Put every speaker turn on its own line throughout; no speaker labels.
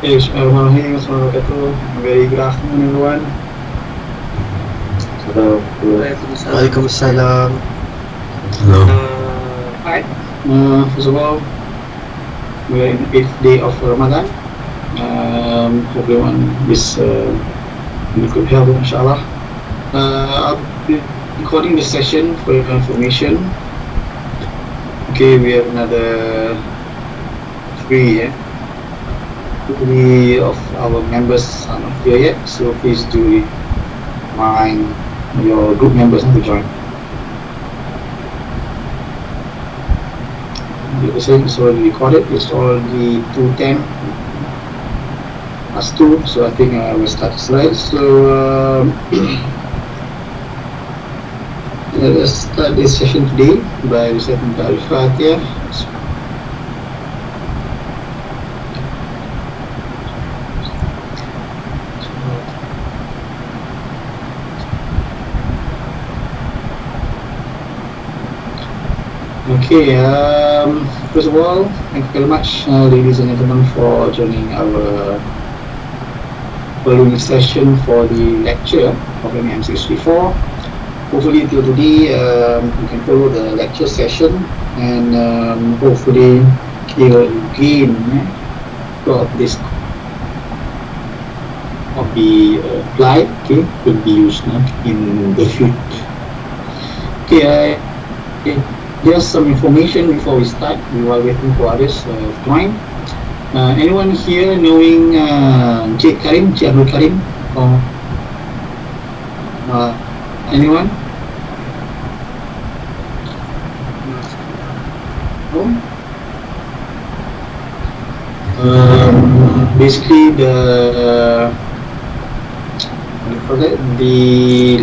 Assalamualaikum. Very good afternoon, everyone. So,
Waalaikumsalam.
Waalaikumsalam.
Hello.
hi. First of all, we are in the 8th day of Ramadan. Hope everyone is in good health, inshallah. I'll be recording this session for your information. Okay, we have another three of our members are not here yet, so please do remind your group members to join. The session is already recorded. It's already 2:10 plus 2, so I think I will start the slides. So let's start this session today by reciting the Al-Fatiha. Okay, first of all, thank you very much, ladies and gentlemen, for joining our following session for the lecture of M634. Hopefully till today you can follow the lecture session, and hopefully you will gain throughout this of the applied, okay, could be used in the future. Okay, just some information before we start, while waiting for others to join. Anyone here knowing Cik Abdul Karim? Anyone? No? Basically the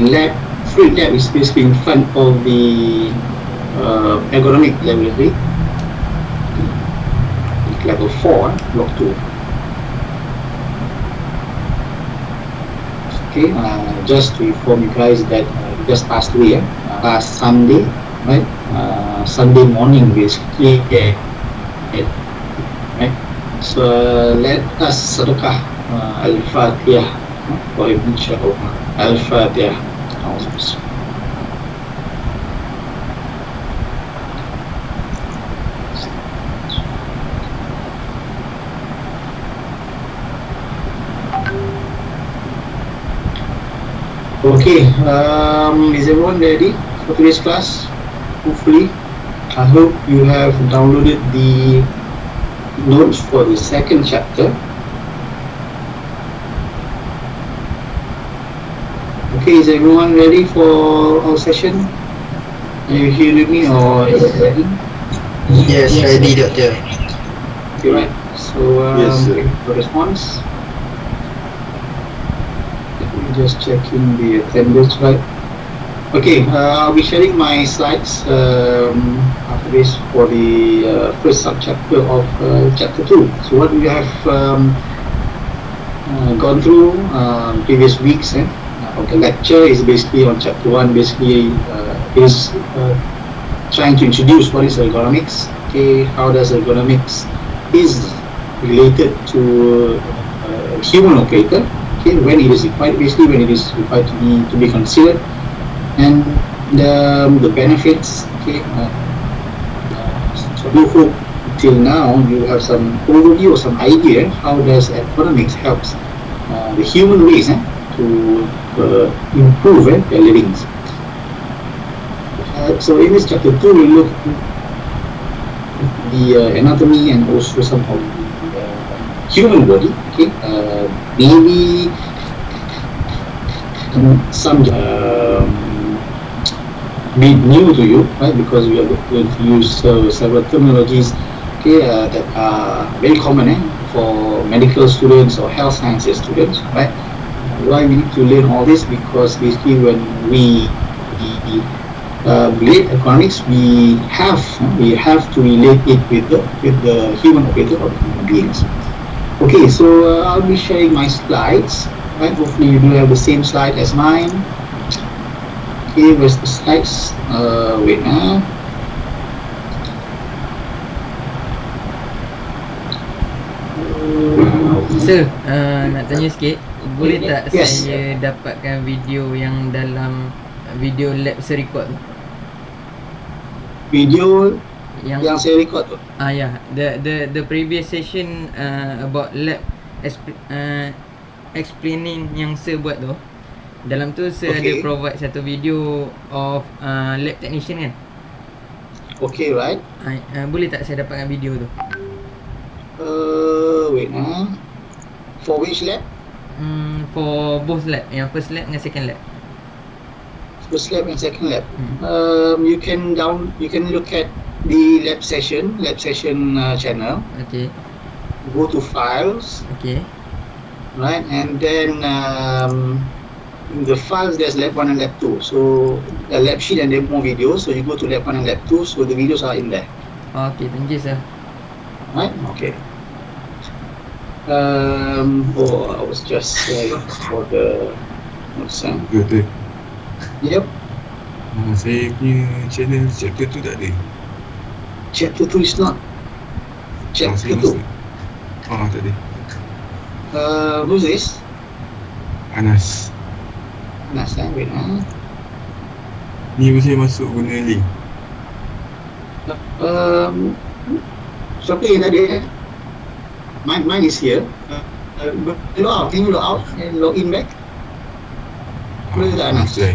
lab, free lab is basically in front of the ergonomic laboratory, level 4, block 2. Okay, just to inform you guys that just passed away last Sunday, right? Sunday morning, basically, right? So let us sedekah Al-Fatiha for him, inshallah. Al-Fatiha. Okay, is everyone ready for today's class? Hopefully, I hope you have downloaded the notes for the second chapter. Okay, is everyone ready for our session? Are you hearing me or is it ready?
Yes, ready, Doctor.
Okay, right. So,
Yes, sir.
for response. Just checking the attendance, right? Okay, I'll be sharing my slides after this for the first subchapter of chapter 2. So what we have gone through previous weeks of the lecture is basically on chapter 1, basically is trying to introduce what is ergonomics, okay, how does ergonomics is related to human operator, when it is required, basically when it is required to be considered, and the benefits. Okay, so we hope till now you have some overview or some idea how does ergonomics helps the human race to improve their livings. So in this chapter 2, we look at the anatomy and also some of the human body. Okay, maybe some be new to you, right? Because we are going to use several terminologies, okay, that are very common for medical students or health sciences students, right? Why we need to learn all this? Because basically when we relate economics, we have to relate it with the human operator or the human beings. Okay, so I'll be sharing my slides, right? Hopefully you do have the same slide as mine. Okay, where's the slides? Wait now.
Sir, nak tanya sikit, boleh tak
Yes.
saya dapatkan video yang dalam video lab saya record tu?
Video
Yang
yang saya record tu.
ya, the previous session about lab explaining yang saya buat tu. Dalam tu saya ada
Okay.
provide satu video of lab technician kan.
Okay, right.
Boleh tak saya dapatkan video tu?
Wait. For which lab?
For both lab, yang first lab dengan second lab.
First lab and second lab. You can look at the lab session channel.
Okay.
Go to files,
Okay.
right, and then in the files there's lab 1 and lab 2. So the lab sheet and demo videos. So you go to lab 1 and lab 2. So the videos are in there.
Okay, thank you sir.
Right? Okay. I was just for the what's that?
Betul.
Yep.
Saya punya channel chapter tu tak ada.
Chapter 2 is not. Chapter 2.
Tak ada.
Who's this?
Anas.
Nas, wait.
Ni saya masuk guna link.
Siapa yang tadi? Mine is here. Log out. Can you log out and log in back? Boleh tak, Anas?
Try.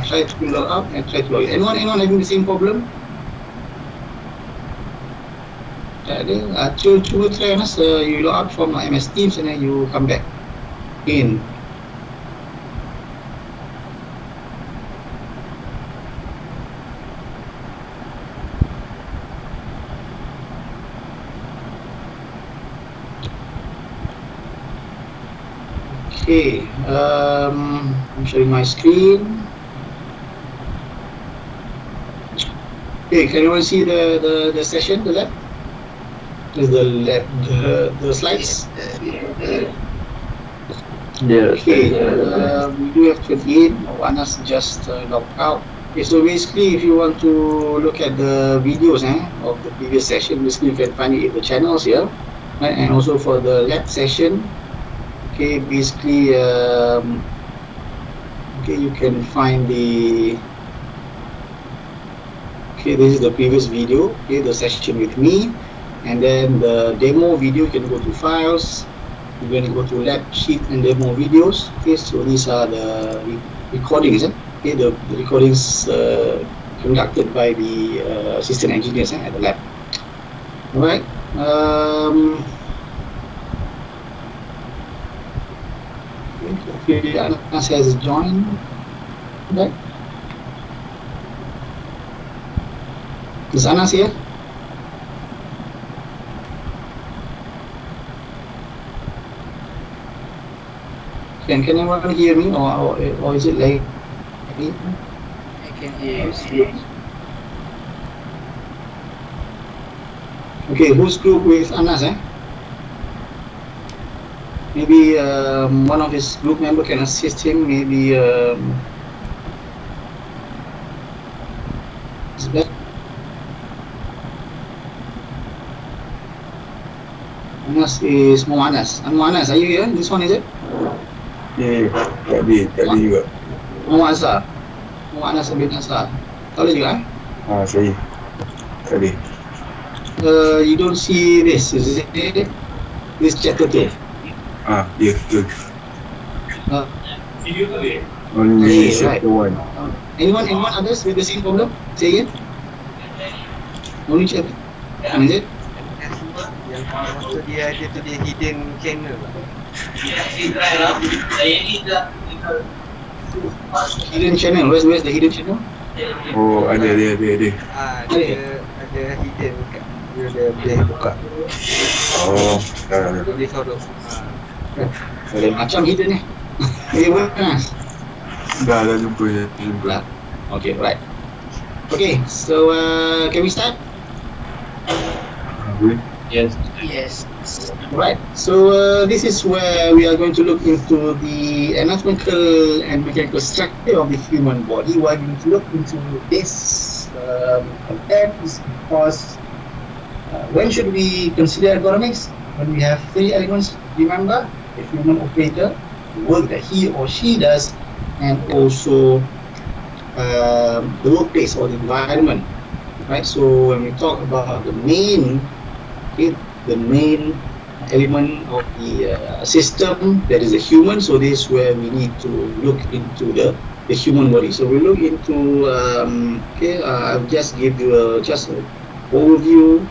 Try to log out and try to log in. Anyone having the same problem? Tak ada. Cuba try, Anas. You log out from MS Teams and then you come back in. Okay, I'm sharing my screen. Okay, can anyone see the session, the lab? Is the lab, the slides?
Yeah.
Okay, we do have 28. Anas just logged out. Okay, so basically, if you want to look at the videos of the previous session, basically you can find it in the channels here, right? And also for the lab session. Okay, basically, you can find the. Okay, this is the previous video. Okay, the session with me, and then the demo video. You can go to files. You're going to go to lab sheet and demo videos. Okay, so these are the recordings. Okay, the recordings conducted by the assistant engineers at the lab. All right. Okay, Anas has joined. Right. Is Anas here? Can anyone hear me, or is it like?
I can hear you.
Okay, who's group with Anas? Maybe one of his group member can assist him. Maybe is that Anas is Muanas. Muanas, are you here? This one is it?
Tak ada juga.
Muanas bin Azhar. Tak boleh juga
Saya tak ada.
You don't see this, is it? This chapter 2.
Ya, betul.
Okay,
Only chapter 1.
Anyone others with the same problem? Say again. Only chapter 1, is it?
Yang tu dia ada tu dia hidden channel.
Hidden channel. Where's the hidden channel?
Oh, ada.
Dia ada hidden kat dia boleh buka.
Oh, dah.
Boleh sorok.
Macam hidden ni. Mana?
Dah jumpa.
Okay, right. Okay, so can we start?
Boleh.
Yes.
Right. So this is where we are going to look into the anatomical and mechanical structure of the human body. Why we need to look into this content is because when should we consider ergonomics? when we have three elements, remember the human operator, the work that he or she does, and also the workplace or the environment, right? So when we talk about the main, okay, the main element of the system, that is the human. So this is where we need to look into the human body. So we look into okay, I'll just give you just an overview,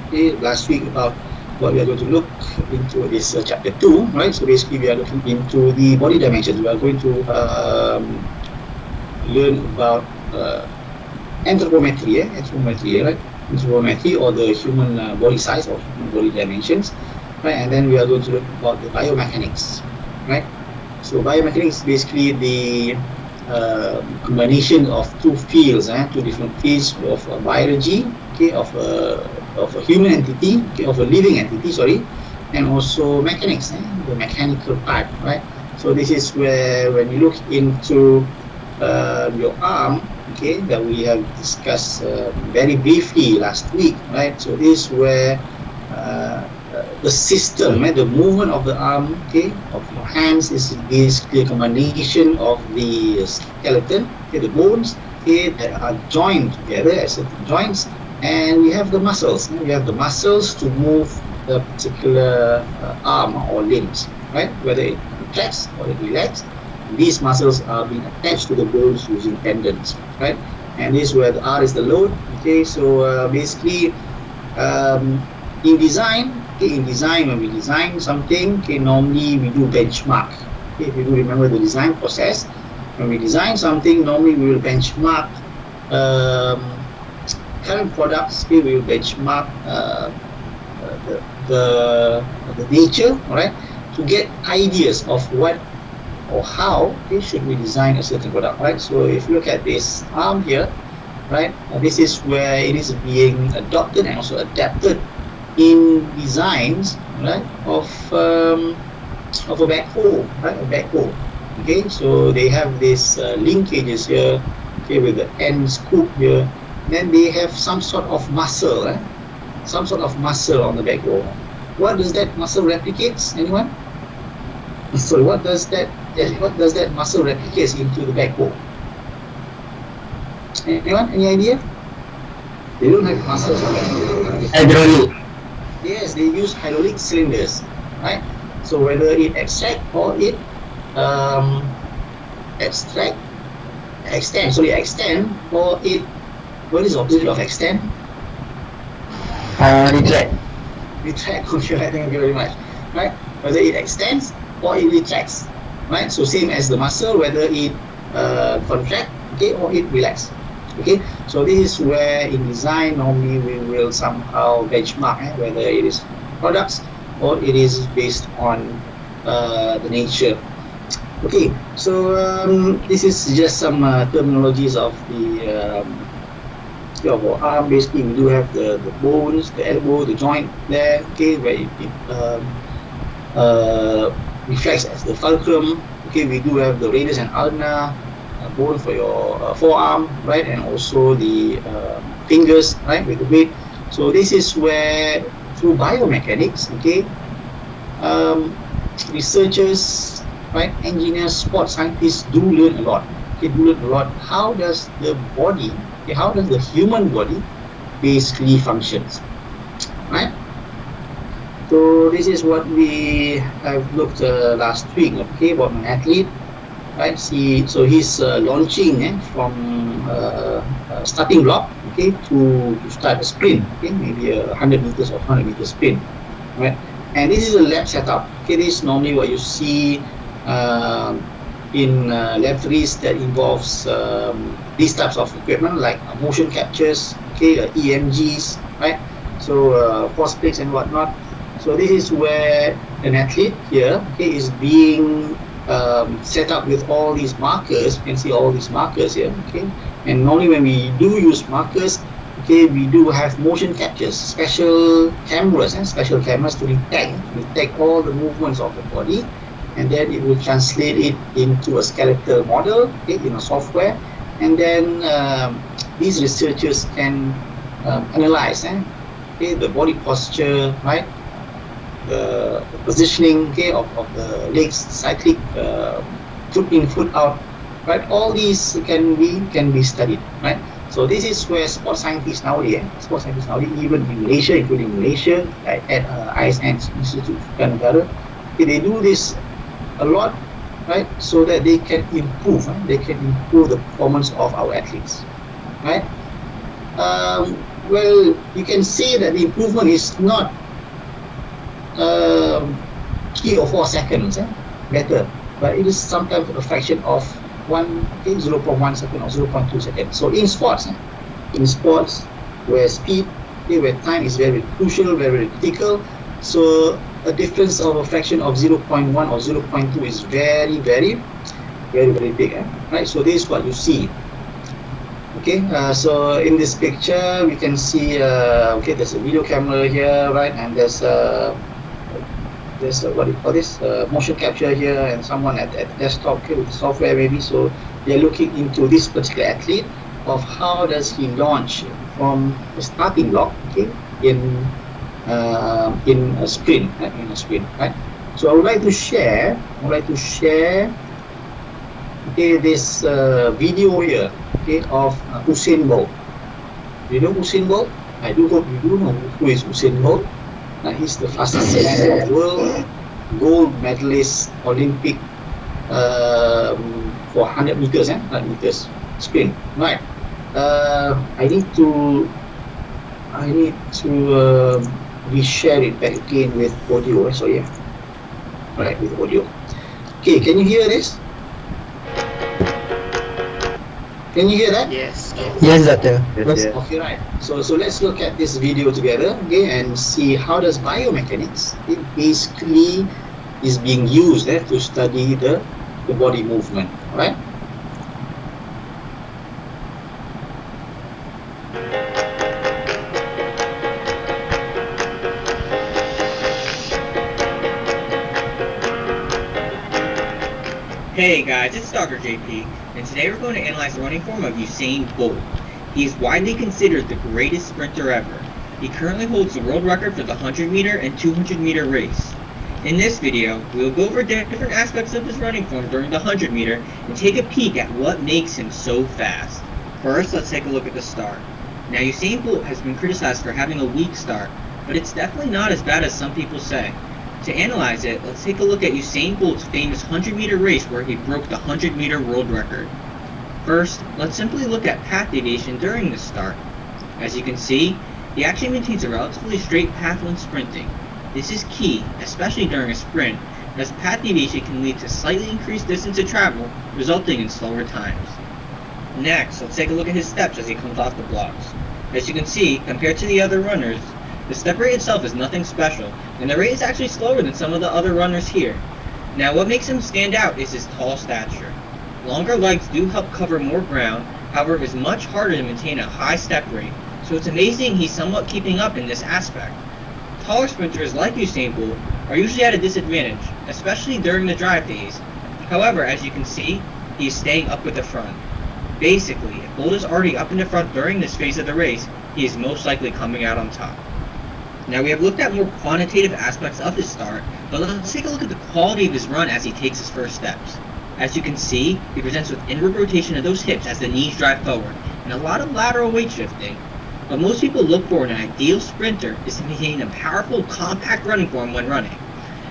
okay, last week about what we are going to look into this chapter 2, right? So basically we are looking into the body dimensions. We are going to learn about anthropometry, right? Anthropometry, or the human body size or human body dimensions, right? And then we are going to look about the biomechanics, right? So biomechanics is basically the combination of two fields, two different fields of biology, okay, of a human entity, okay, of a living entity, sorry, and also mechanics, the mechanical part, right? So this is where when you look into your arm, okay, that we have discussed very briefly last week, right? So this is where the system, the movement of the arm, okay, of your hands is basically a combination of the skeleton, okay, the bones, okay, that are joined together as certain joints, and we have the muscles. We have the muscles to move the particular arm or limbs, right? Whether it contracts or it relaxes. These muscles are being attached to the bones using tendons, right? And this is where the R is the load. Okay, so basically, in design, when we design something, okay, normally we do benchmark. Okay, if you do remember the design process, when we design something, normally we will benchmark current products. Okay, we will benchmark the nature, all right, to get ideas of what or how should we design a certain product, right? So if you look at this arm here, right, this is where it is being adopted and also adapted in designs, right, of a backhoe, right, a backhoe. Okay, so they have this linkages here, okay, with the end scoop here. Then they have some sort of muscle, some sort of muscle on the backhoe. What does that muscle replicates? Anyone? So what does that muscle replicates into the backbone? Anyone? Any idea? They don't have muscles on the
Hydraulic.
Yes, they use hydraulic cylinders, right? So whether it extend or it extend, or it, what is the opposite of extend?
Retract.
Retract. Okay, thank you very much. Right? Whether it extends or it retracts, right? So same as the muscle, whether it contract, okay, or it relax. Okay, so this is where in design normally we will somehow benchmark whether it is products or it is based on the nature. Okay, so this is just some terminologies of the of our arm. Basically, we do have the bones, the elbow, the joint there, okay, where it reflects as the fulcrum. Okay, we do have the radius and ulna bone for your forearm, right, and also the fingers, right, with the weight. So this is where through biomechanics, okay, researchers, right, engineers, sports scientists do learn a lot. Okay, do learn a lot. How does the body, okay, how does the human body basically functions, right? So this is what we have looked last week, okay, about an athlete, right? So he's launching from starting block, okay, to start a sprint, okay, maybe a 100 meters or 100 meter sprint, right? And this is a lab setup. Okay, this is normally what you see in laboratories that involves these types of equipment like motion captures, okay, EMGs, right? So force plates and whatnot. So this is where an athlete here, okay, is being set up with all these markers. You can see all these markers here, okay. And normally when we do use markers, okay, we do have motion captures, special cameras to detect all the movements of the body, and then it will translate it into a skeletal model, okay, in a software, and then these researchers can analyze okay, the body posture, right, the positioning, okay, of the legs, cyclic, foot in, foot out, right? All these can be studied, right? So this is where sports scientists nowadays, even in Malaysia, including Malaysia, like at ISN Institute Negara, okay, they do this a lot, right? So that they can improve, right? They can improve the performance of our athletes, right? Well, you can see that the improvement is not 3 or 4 seconds better, but it is sometimes a fraction of 0.1 second or 0.2 seconds. So in sports, where speed, where time is very crucial, very critical, so a difference of a fraction of 0.1 or 0.2 is very, very, very, very big, right? So this is what you see. Okay, so in this picture we can see, okay, there's a video camera here, right, and there's what do you call this, motion capture here, and someone at the desktop, okay, with the software maybe. So they're looking into this particular athlete, of how does he launch from the starting block, okay, in a sprint, right? So I would like to share, okay, this video here, okay, of Usain Bolt. You know Usain Bolt? I do hope you do know who is Usain Bolt. He's the fastest man in the world, gold medalist, Olympic, for 100 meters, 100 meters sprint. Right. I need to reshare it back again with audio. So yeah, right, with audio. Okay, can you hear this? Can you hear that?
Yes.
Yes, doctor.
Yes.
Okay, right. So let's look at this video together, okay, and see how does biomechanics, it basically is being used to study the body movement, right?
Hey guys, it's Dr. JP, and today we're going to analyze the running form of Usain Bolt. He is widely considered the greatest sprinter ever. He currently holds the world record for the 100 meter and 200 meter race. In this video, we will go over different aspects of his running form during the 100 meter and take a peek at what makes him so fast. First, let's take a look at the start. Now, Usain Bolt has been criticized for having a weak start, but it's definitely not as bad as some people say. To analyze it, let's take a look at Usain Bolt's famous 100 meter race where he broke the 100 meter world record. First, let's simply look at path deviation during this start. As you can see, he actually maintains a relatively straight path when sprinting. This is key, especially during a sprint, as path deviation can lead to slightly increased distance to travel, resulting in slower times. Next, let's take a look at his steps as he comes off the blocks. As you can see, compared to the other runners, the step rate itself is nothing special, and the rate is actually slower than some of the other runners here. Now, what makes him stand out is his tall stature. Longer legs do help cover more ground, however it is much harder to maintain a high step rate, so it's amazing he's somewhat keeping up in this aspect. Taller sprinters like Usain Bolt are usually at a disadvantage, especially during the drive phase. However, as you can see, he is staying up with the front. Basically, if Bolt is already up in the front during this phase of the race, he is most likely coming out on top. Now, we have looked at more quantitative aspects of his start, but let's take a look at the quality of his run as he takes his first steps. As you can see, he presents with inward rotation of those hips as the knees drive forward, and a lot of lateral weight shifting. What most people look for in an ideal sprinter is to maintain a powerful, compact running form when running.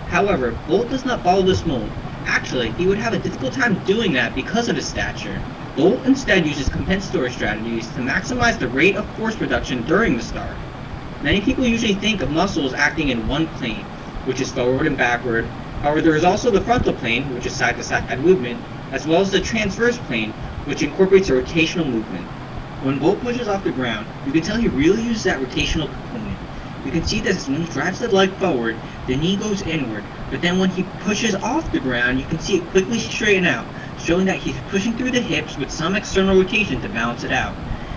However, Bolt does not follow this mold. Actually, he would have a difficult time doing that because of his stature. Bolt instead uses compensatory strategies to maximize the rate of force production during the start. Many people usually think of muscles acting in one plane, which is forward and backward. However, there is also the frontal plane, which is side-to-side movement, as well as the transverse plane, which incorporates a rotational movement. When Bolt pushes off the ground, you can tell he really uses that rotational component. You can see that when he drives the leg forward, the knee goes inward, but then when he pushes off the ground, you can see it quickly straighten out, showing that he's pushing through the hips with some external rotation to balance it out.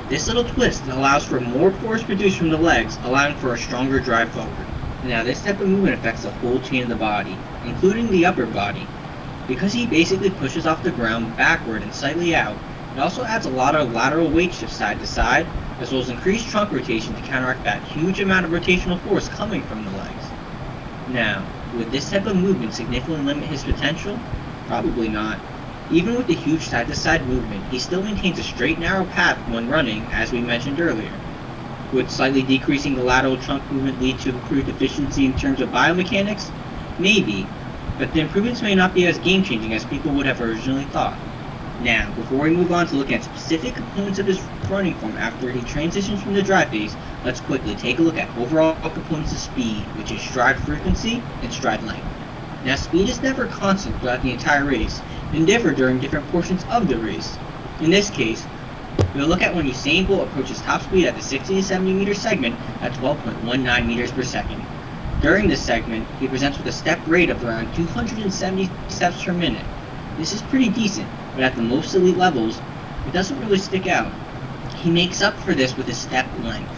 This little twist allows for more force produced from the legs, allowing for a stronger drive forward. Now, this type of movement affects the whole chain of the body, including the upper body. Because he basically pushes off the ground backward and slightly out, It also adds a lot of lateral weight shift side to side, as well as increased trunk rotation to counteract that huge amount of rotational force coming from the legs. Now, would this type of movement significantly limit his potential? Probably not. Even with the huge side-to-side movement, he still maintains a straight narrow path when running, as we mentioned earlier. Would slightly decreasing the lateral trunk movement lead to improved efficiency in terms of biomechanics? Maybe, but the improvements may not be as game-changing as people would have originally thought. Now, before we move on to look at specific components of his running form after he transitions from the dry phase, let's quickly take a look at overall components of speed, which is stride frequency and stride length. Now, speed is never constant throughout the entire race, and differ during different portions of the race. In this case, we'll look at when Usain Bolt approaches top speed at the 60 to 70 meter segment at 12.19 meters per second. During this segment, he presents with a step rate of around 270 steps per minute. This is pretty decent, but at the most elite levels, it doesn't really stick out. He makes up for this with his step length.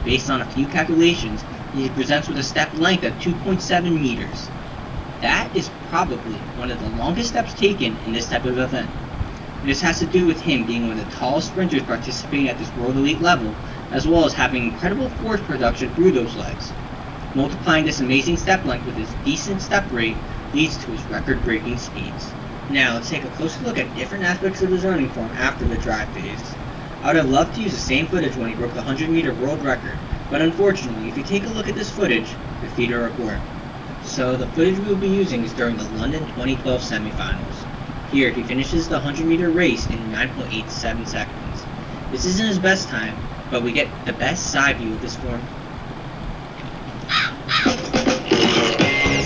Based on a few calculations, he presents with a step length of 2.7 meters. That is probably one of the longest steps taken in this type of event. This has to do with him being one of the tallest sprinters participating at this world elite level, as well as having incredible force production through those legs. Multiplying this amazing step length with his decent step rate leads to his record-breaking speeds. Now let's take a closer look at different aspects of his running form after the dry phase. I would have loved to use the same footage when he broke the 100-meter world record, but unfortunately, if you take a look at this footage, the feet are report. So the footage we will be using is during the London 2012 semifinals. Here, he finishes the 100-meter race in 9.87 seconds. This isn't his best time, but we get the best side view of this form.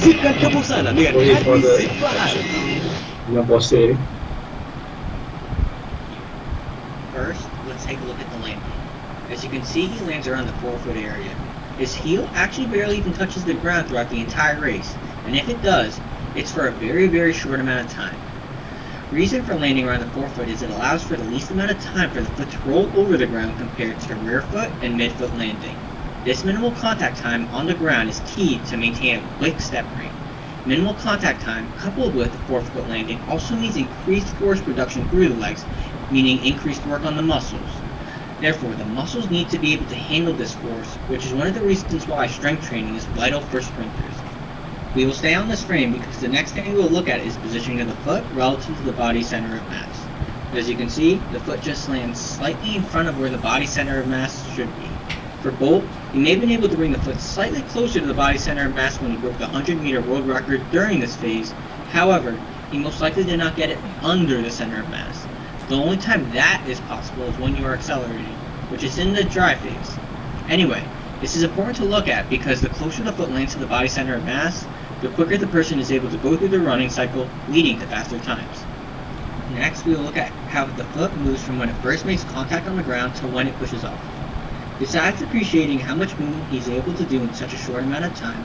Zipkan kebosanan dengan
Sorry for
Happy
the
Zip Bahan.
yang pause.
First, let's take a look at the landing. As you can see, he lands around the forefoot area. His heel actually barely even touches the ground throughout the entire race, and if it does, it's for a very short amount of time. Reason for landing around the forefoot is it allows for the least amount of time for the foot to roll over the ground compared to rear foot and midfoot landing. This minimal contact time on the ground is key to maintain a quick step rate. Minimal contact time coupled with the forefoot landing also means increased force production through the legs, meaning increased work on the muscles. Therefore, the muscles need to be able to handle this force, which is one of the reasons why strength training is vital for sprinters. We will stay on this frame because the next thing we will look at is positioning of the foot relative to the body center of mass. As you can see, the foot just lands slightly in front of where the body center of mass should be. For Bolt, he may have been able to bring the foot slightly closer to the body center of mass when he broke the 100-meter world record during this phase. However, he most likely did not get it under the center of mass. The only time that is possible is when you are accelerating, which is in the dry phase. Anyway, this is important to look at because the closer the foot lands to the body center of mass, the quicker the person is able to go through the running cycle, leading to faster times. Next, we will look at how the foot moves from when it first makes contact on the ground to when it pushes off. Besides appreciating how much movement he's able to do in such a short amount of time,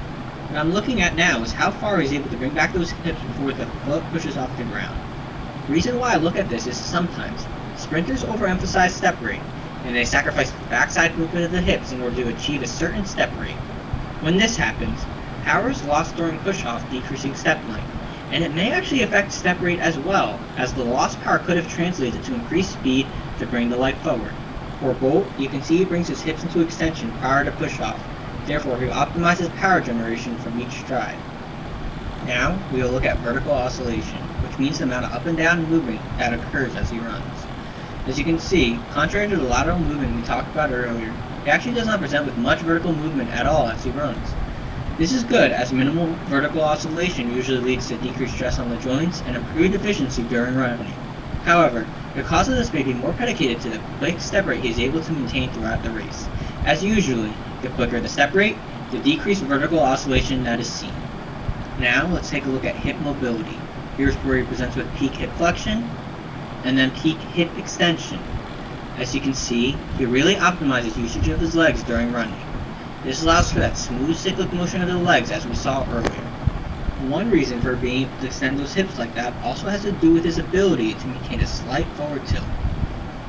what I'm looking at now is how far he's able to bring back those hips before the foot pushes off the ground. The reason why I look at this is sometimes sprinters overemphasize step rate, and they sacrifice the backside movement of the hips in order to achieve a certain step rate. When this happens, power is lost during push-off, decreasing step length, and it may actually affect step rate as well, as the lost power could have translated to increased speed to bring the leg forward. For Bolt, you can see he brings his hips into extension prior to push-off, therefore he optimizes power generation from each stride. Now, we will look at vertical oscillation, which means the amount of up and down movement that occurs as he runs. As you can see, contrary to the lateral movement we talked about earlier, he actually does not present with much vertical movement at all as he runs. This is good, as minimal vertical oscillation usually leads to decreased stress on the joints and improved efficiency during running. However, the cause of this may be more predicated to the quick step rate he is able to maintain throughout the race, as usually, the quicker the step rate, the decreased vertical oscillation that is seen. Now, let's take a look at hip mobility. Here's where he presents with peak hip flexion, and then peak hip extension. As you can see, he really optimizes usage of his legs during running. This allows for that smooth cyclic motion of the legs as we saw earlier. One reason for being able to extend those hips like that also has to do with his ability to maintain a slight forward tilt.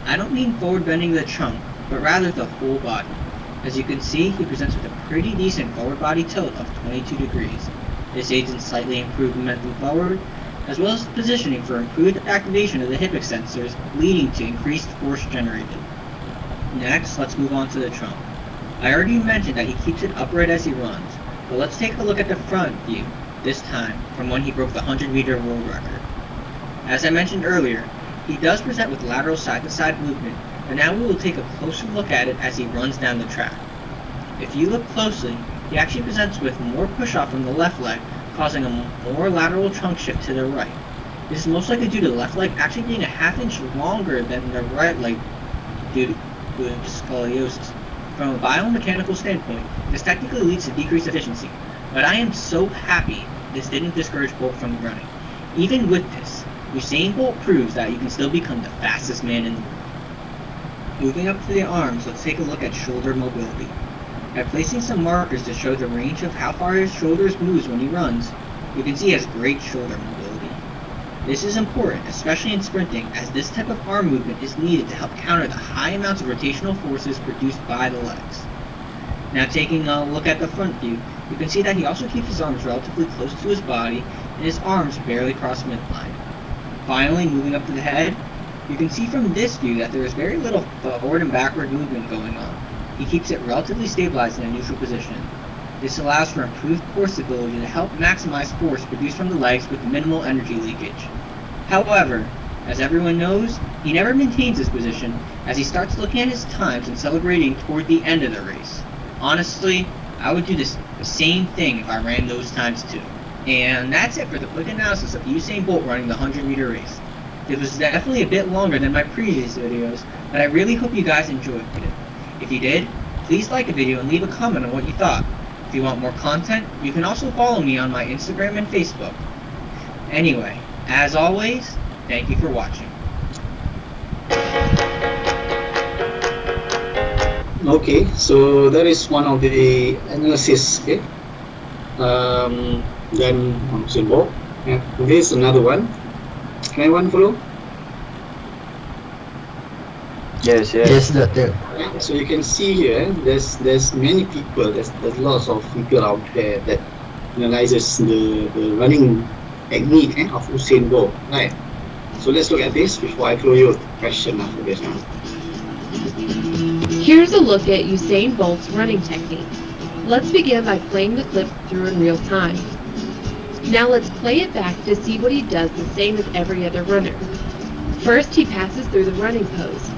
I don't mean forward bending the trunk, but rather the whole body. As you can see, he presents with a pretty decent forward body tilt of 22 degrees. This aids in slightly improved momentum forward, as well as positioning for improved activation of the hip extensors, leading to increased force generated. Next, let's move on to the trunk. I already mentioned that he keeps it upright as he runs, but let's take a look at the front view, this time from when he broke the 100-meter world record. As I mentioned earlier, he does present with lateral side-to-side movement, but now we will take a closer look at it as he runs down the track. If you look closely, he actually presents with more push-off from the left leg, causing a more lateral trunk shift to the right. This is most likely due to the left leg actually being a half-inch longer than the right leg due to scoliosis. From a biomechanical standpoint, this technically leads to decreased efficiency, but I am so happy this didn't discourage Bolt from running. Even with this, Usain Bolt proves that you can still become the fastest man in the world. Moving up to the arms, let's take a look at shoulder mobility. By placing some markers to show the range of how far his shoulders moves when he runs, you can see he has great shoulder mobility. This is important, especially in sprinting, as this type of arm movement is needed to help counter the high amounts of rotational forces produced by the legs. Now taking a look at the front view, you can see that he also keeps his arms relatively close to his body, and his arms barely cross midline. Finally, moving up to the head, you can see from this view that there is very little forward and backward movement going on. He keeps it relatively stabilized in a neutral position. This allows for improved core stability to help maximize force produced from the legs with minimal energy leakage. However, as everyone knows, he never maintains this position as he starts looking at his times and celebrating toward the end of the race. Honestly, I would do the same thing if I ran those times too. And that's it for the quick analysis of Usain Bolt running the 100-meter race. It was definitely a bit longer than my previous videos, but I really hope you guys enjoyed it. If you did, please like the video and leave a comment on what you thought. If you want more content, you can also follow me on my Instagram and Facebook. Anyway, as always, thank you for watching.
Okay, so that is one of the analysis. Okay, then on Usain Bolt. And this is another one. Can anyone follow?
Yes,
Yes, doctor.
Right, so you can see here, there's many people, there's lots of people out there that analyzes the running technique of Usain Bolt, right? So let's look at this before I throw you a question after this now.
Here's a look at Usain Bolt's running technique. Let's begin by playing the clip through in real time. Now let's play it back to see what he does the same as every other runner. First, he passes through the running pose.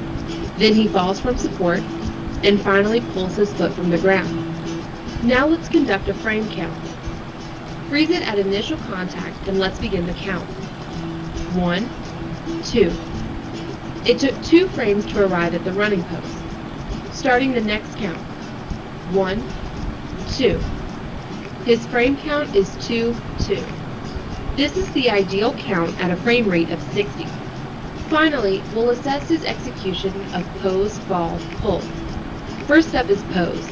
Then he falls from support, and finally pulls his foot from the ground. Now let's conduct a frame count. Freeze it at initial contact and let's begin the count. 1, 2. It took 2 frames to arrive at the running pose. Starting the next count. 1, 2. His frame count is 2, 2. This is the ideal count at a frame rate of 60. Finally, we'll assess his execution of pose, fall, pull. First up is pose.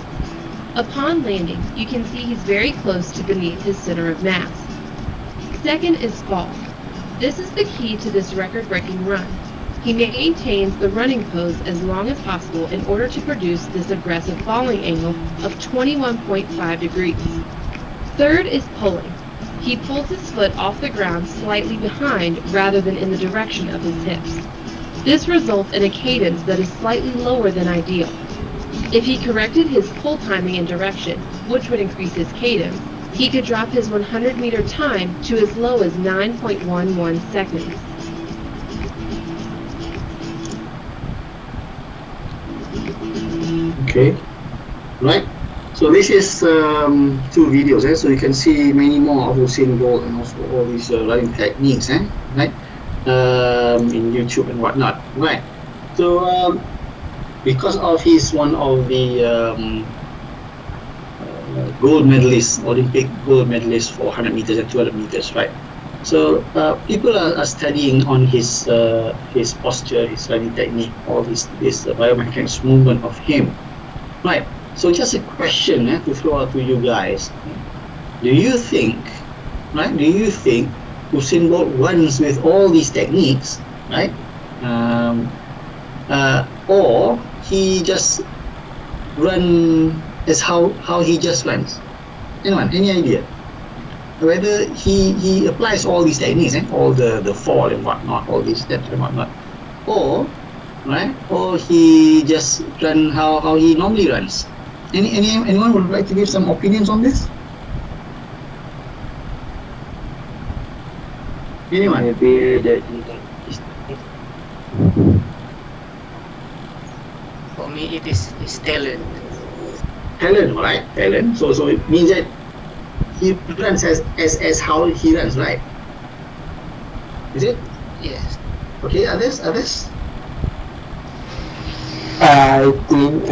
Upon landing, you can see he's very close to beneath his center of mass. Second is fall. This is the key to this record-breaking run. He maintains the running pose as long as possible in order to produce this aggressive falling angle of 21.5 degrees. Third is pulling. He pulls his foot off the ground slightly behind rather than in the direction of his hips. This results in a cadence that is slightly lower than ideal. If he corrected his pull timing and direction, which would increase his cadence, he could drop his 100-meter time to as low as 9.11 seconds.
Okay, right. So this is 2 videos, so you can see many more of Usain Bolt and also all these running techniques, right? In YouTube and whatnot, right? So because of he's one of the gold medalists, Olympic gold medalists for 100 meters and 200 meters, right? So people are studying on his posture, his running technique, all this biomechanics movement of him, right? So just a question to throw out to you guys. Do you think, right? Do you think Usain Bolt runs with all these techniques, right? Or he just run as how he just runs? Anyone? Any idea? whether he applies all these techniques, all the fall and whatnot, all these steps and whatnot, or right, or he just run how he normally runs. Anyone would like to give some opinions on this? Anyone?
Maybe that is
For me, it is talent.
Talent, right? Talent. So it means that he runs as how he runs, right? Is it?
Yes.
Okay, others?
I think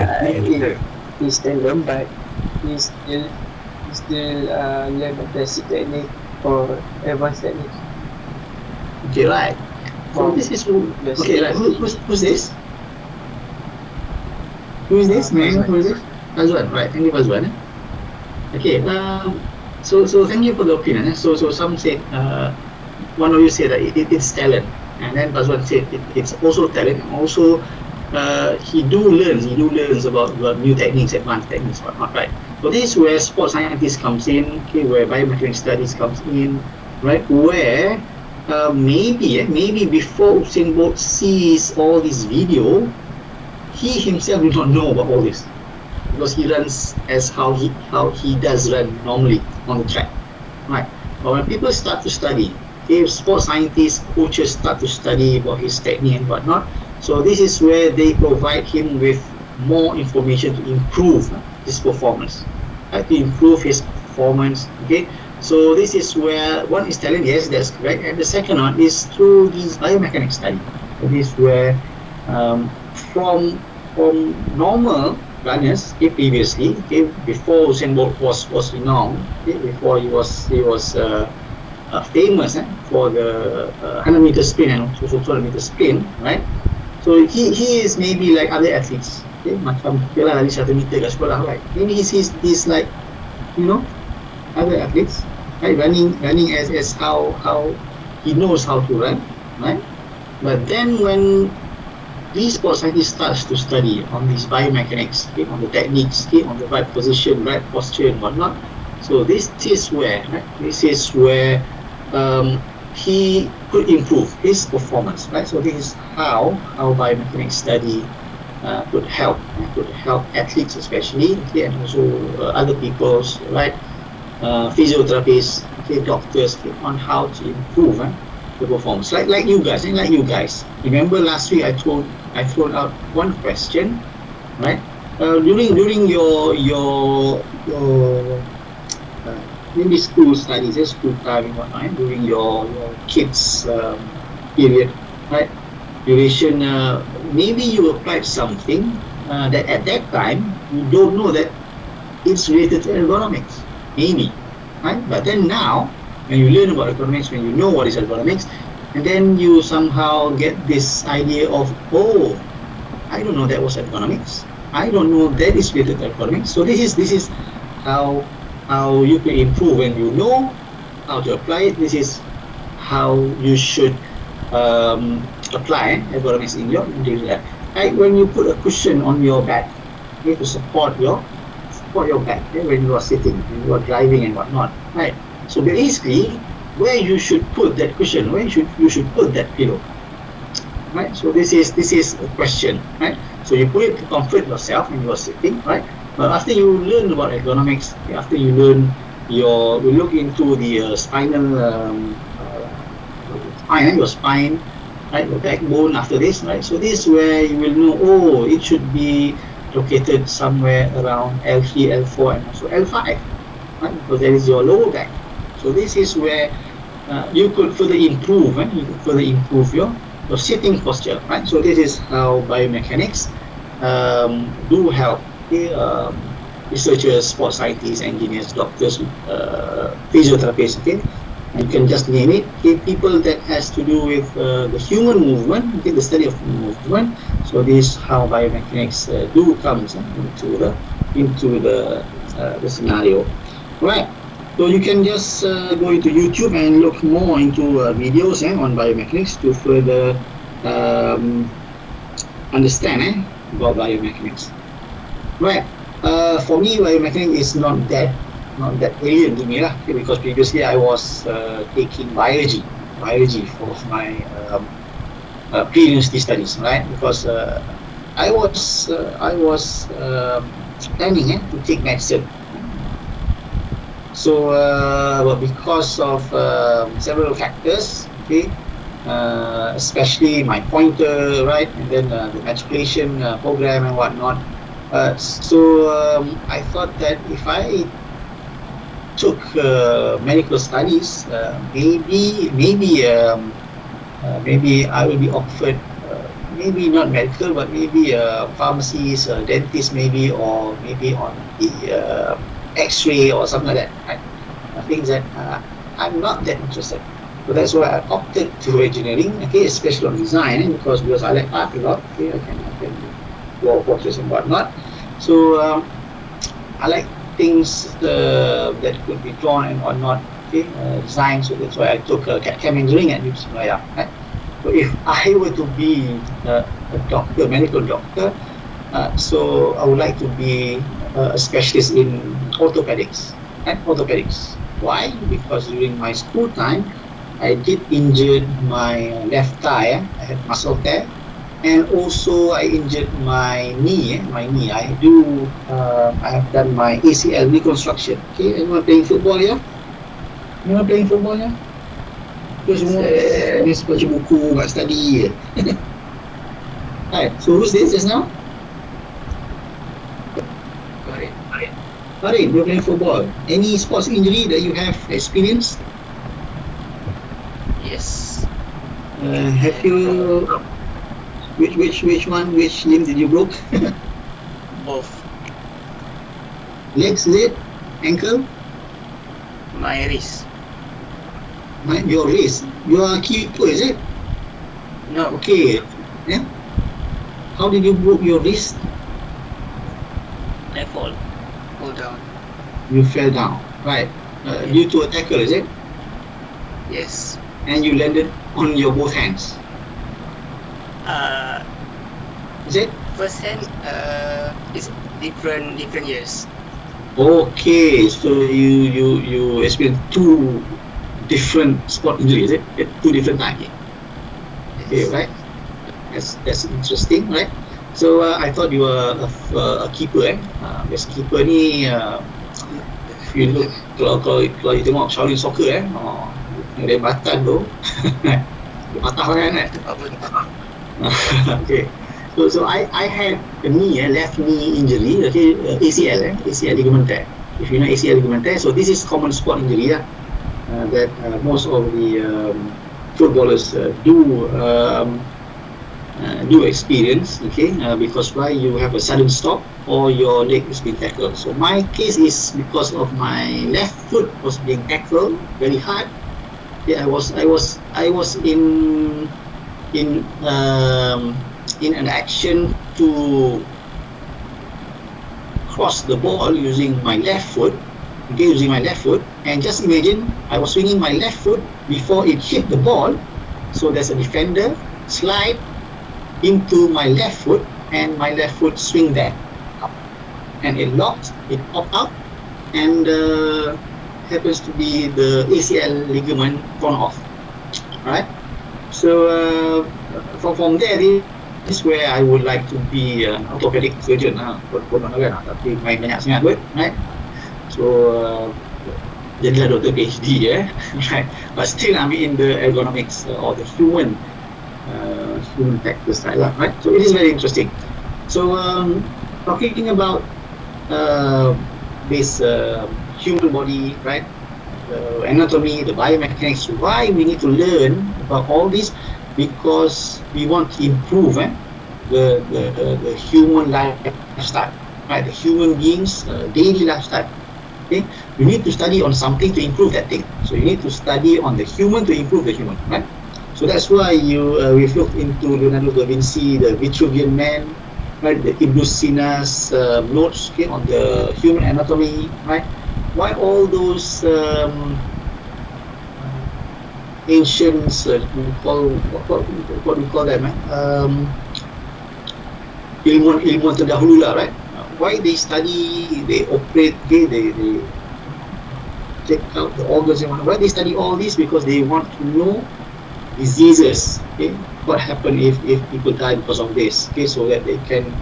he's talent, but he still learn the basic technique or advanced technique.
Okay, right. So this is okay, right. Who's this? Who is this? Man, who is this? Azwan, right? Thank you, Azwan. Okay. So thank you for the opinion. So some said, one of you said that it's talent, and then Azwan said it's also talent. Also, he learns about new techniques, advanced techniques, whatnot, right? So this is where sports scientist comes in. Okay, where biomechanics studies comes in, right? Where maybe before Usain Bolt sees all this video, he himself will not know about all this because he runs as how he does run normally on the track, right? But when people start to study, if sports scientists, coaches start to study about his technique and whatnot, so this is where they provide him with more information to improve his performance, to improve his performance. Okay, so this is where one is talent, yes, that's correct, and the second one is through this biomechanics study. So this is where from normal runners, previously, before Usain Bolt was renowned, before he was famous for the 100-meter sprint and also 200-meter sprint, right? So he is maybe like other athletes, macam lah lari 100 meter kat sekolah, right? Maybe he's like, other athletes, right? Running as how he knows how to run, right? But then when these sports scientists starts to study on these biomechanics, on the techniques, on the right position, right posture and whatnot. So this is where, right? This is where he could improve his performance, right? So this is how biomechanics study could help athletes especially, and also other people's, right? Physiotherapists, doctors, on how to improve the performance. Like you guys, Remember last week I thrown out one question, right? During your maybe school studies, school time and whatnot, during your kids period, right? Duration, maybe you applied something that at that time you don't know that it's related to ergonomics, maybe, right? But then now, when you learn about ergonomics, when you know what is ergonomics, and then you somehow get this idea of, oh, I don't know that was ergonomics. I don't know that is related to ergonomics. So this is how you can improve when you know how to apply it. This is how you should apply ergonomics in your daily life. Like when you put a cushion on your back, to support your back when you are sitting, when you are driving and whatnot, right? So basically, where you should put that cushion, where you should put that pillow, right? So this is a question, right? So you put it to comfort yourself when you are sitting, right? But after you learn about ergonomics, after you learn we look into the spinal your spine, right? Your backbone after this, right? So this is where you will know, oh, it should be located somewhere around L3, L4, and also L5, right? Because that is your lower back. So this is where you could further improve, your sitting posture, right? So this is how biomechanics do help researchers, sports scientists, engineers, doctors, physiotherapists. You can just name it. People that has to do with the human movement, the study of movement. So this is how biomechanics do comes into the scenario, right? So you can just go into YouTube and look more into videos on biomechanics to further understand about biomechanics. Right. For me, biomechanics is not that that alien to me lah. Okay, because previously I was taking biology for my pre-university studies, right? Because I was planning to take medicine. So, but because of several factors, okay, especially my pointer, right, and then the matriculation program and whatnot. So I thought that if I took medical studies, maybe I will be offered. Maybe not medical, but maybe pharmacies, dentist, maybe, or maybe on the X-ray or something like that. Right? Things that I'm not that interested. So that's why I opted to engineering. Okay, especially on design, because I like art a lot. Okay, I can draw portraits and whatnot. So I like things that could be drawn and whatnot. Okay, design. So that's why I took CAD/CAM engineering at UC Malaya. Right? So if I were to be a doctor, medical doctor, so I would like to be a specialist in orthopedics. Right? Orthopedics. Why? Because during my school time, I did injured my left thigh. I had muscle tear, and also I injured my knee. My knee. I have done my ACL reconstruction. Okay, anyone playing football here? Anyone playing football here? Tu semua ni baca buku, kat study je. Right, so who's this just now? Farid, you're playing football. Any sports injury that you have experienced?
Yes.
Have you... Which limb did you broke?
Both.
Legs, is it? Ankle?
My wrist.
Your wrist. You are a keeper, is it?
No.
Okay. Yeah. How did you broke your wrist?
I fall down.
You fell down. Right. Due to a tackle, is it?
Yes.
And you landed on your both hands. Is it?
First hand is different years.
Okay, so you experienced two different sport injuries, is it? At two different times. Okay, right? That's interesting, right? So I thought you were a keeper, Best keeper ni, if you look, kalau you tengok Shaolin Soccer, ada batan tu, dia patah kan? Okay. So I had a knee, left knee injury, okay, ACL ligament tear. If you know ACL ligament tear, so this is common sport injury that most of the footballers do experience, okay, because why you have a sudden stop or your leg is being tackled. So my case is because of my left foot was being tackled very hard. Yeah, I was in an action to cross the ball using my left foot, and just imagine I was swinging my left foot before it hit the ball, so there's a defender slide into my left foot, and my left foot swing there up, and it popped out, and happens to be the ACL ligament torn off. Right? So from there, this is where I would like to be an orthopedic surgeon. Tapi main banyak sangat kot, right? So jadilah doktor PhD, right? But still I'm in the ergonomics or the human factor side, right? So it is very interesting. So talking about this human body, right? The anatomy, the biomechanics, why we need to learn about all this? Because we want to improve the human lifestyle, right? The human beings' daily lifestyle. Okay, you need to study on something to improve that thing. So you need to study on the human to improve the human, right? So that's why we've looked into Leonardo da Vinci, the Vitruvian Man, right? The Ibn Sina's notes, okay, on the human anatomy, right? Why all those ancients, what we call them, ilmuwan terdahulu lah, right? Why they study, they operate, okay, they take out the organs and whatnot. Why they study all this? Because they want to know diseases. Okay, what happened if people die because of this? Okay, so that they can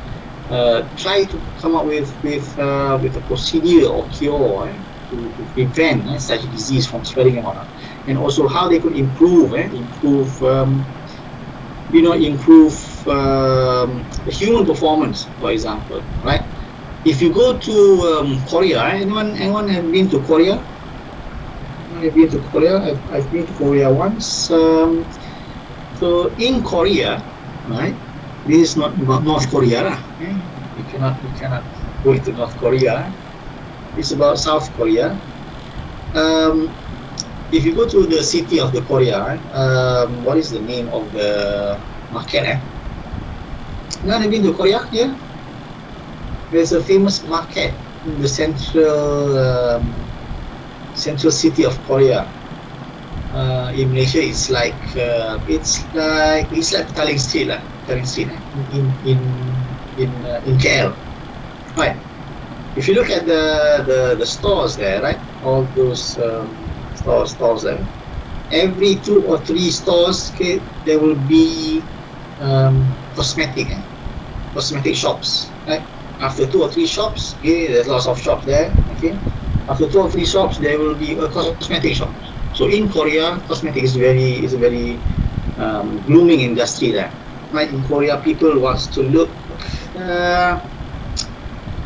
try to come up with a procedure or cure to prevent such disease from spreading and whatnot, and also how they could improve the human performance, for example, right? If you go to Korea, anyone have been to Korea? I've been to Korea. I've been to Korea once. So in Korea, right? This is not about North Korea, lah. Okay? You cannot go to North Korea. It's about South Korea. If you go to the city of the Korea, what is the name of the market? Anyone have been to Korea? Yeah. There's a famous market in the central city of Korea. In Malaysia, it's like Petaling Street lah, in KL, right? If you look at the stores there, right, all those stores there, every 2 or 3 stores, okay, there will be cosmetic shops, right? After 2 or 3 shops, okay, there's lots of shops there, okay. After 2 or 3 shops, there will be a cosmetic shop. So in Korea, cosmetic is a very blooming industry there. Right, in Korea, people wants to look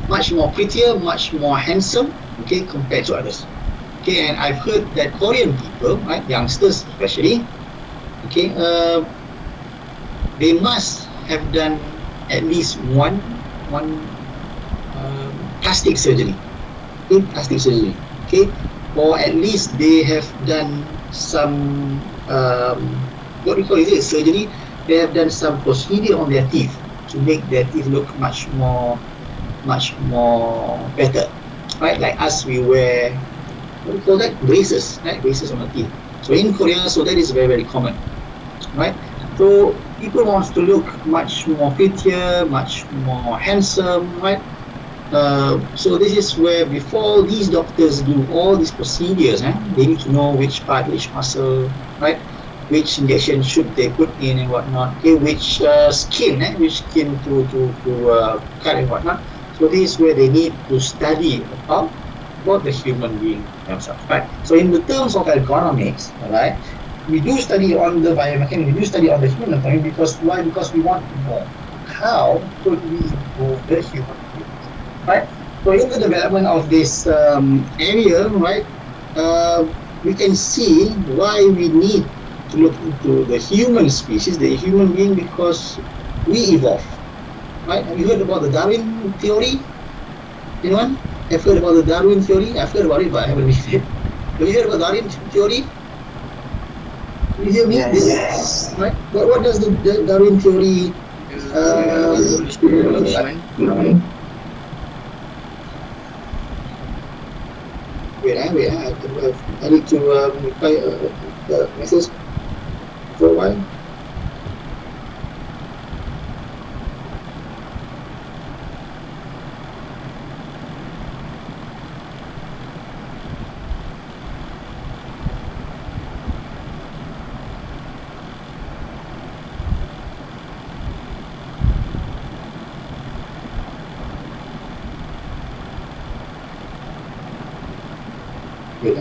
much more prettier, much more handsome, okay, compared to others. Okay, and I've heard that Korean people, right, youngsters especially, okay, they must have done at least one plastic surgery, okay, or at least they have done some what we call it surgery. They have done some procedure on their teeth to make their teeth look much more better, right? Like us, we wear, what do you call that, braces, right? Braces on the teeth. So in Korea, so that is very, very common, right? So people want to look much more prettier, much more handsome, right? So this is where, before these doctors do all these procedures, they need to know which part, which muscle, right? Which injection should they put in and whatnot, okay? Which skin to cut and whatnot. So this is where they need to study about the human being themselves, right? So in the terms of ergonomics, right, we do study on the biomechanics, we do study on the human anatomy, because why? Because we want to know how could we improve the human being, right? So in the development of this area, right, we can see why we need to look into the human species, the human being, because we evolve, right? Have you heard about the Darwin theory? Anyone? Have heard about the Darwin theory? I've heard about it, but I haven't read it. Have you heard about Darwin theory? You hear me?
Yes.
This, right? What does the Darwin theory? Wait, I need to reply the message for a while. Wait,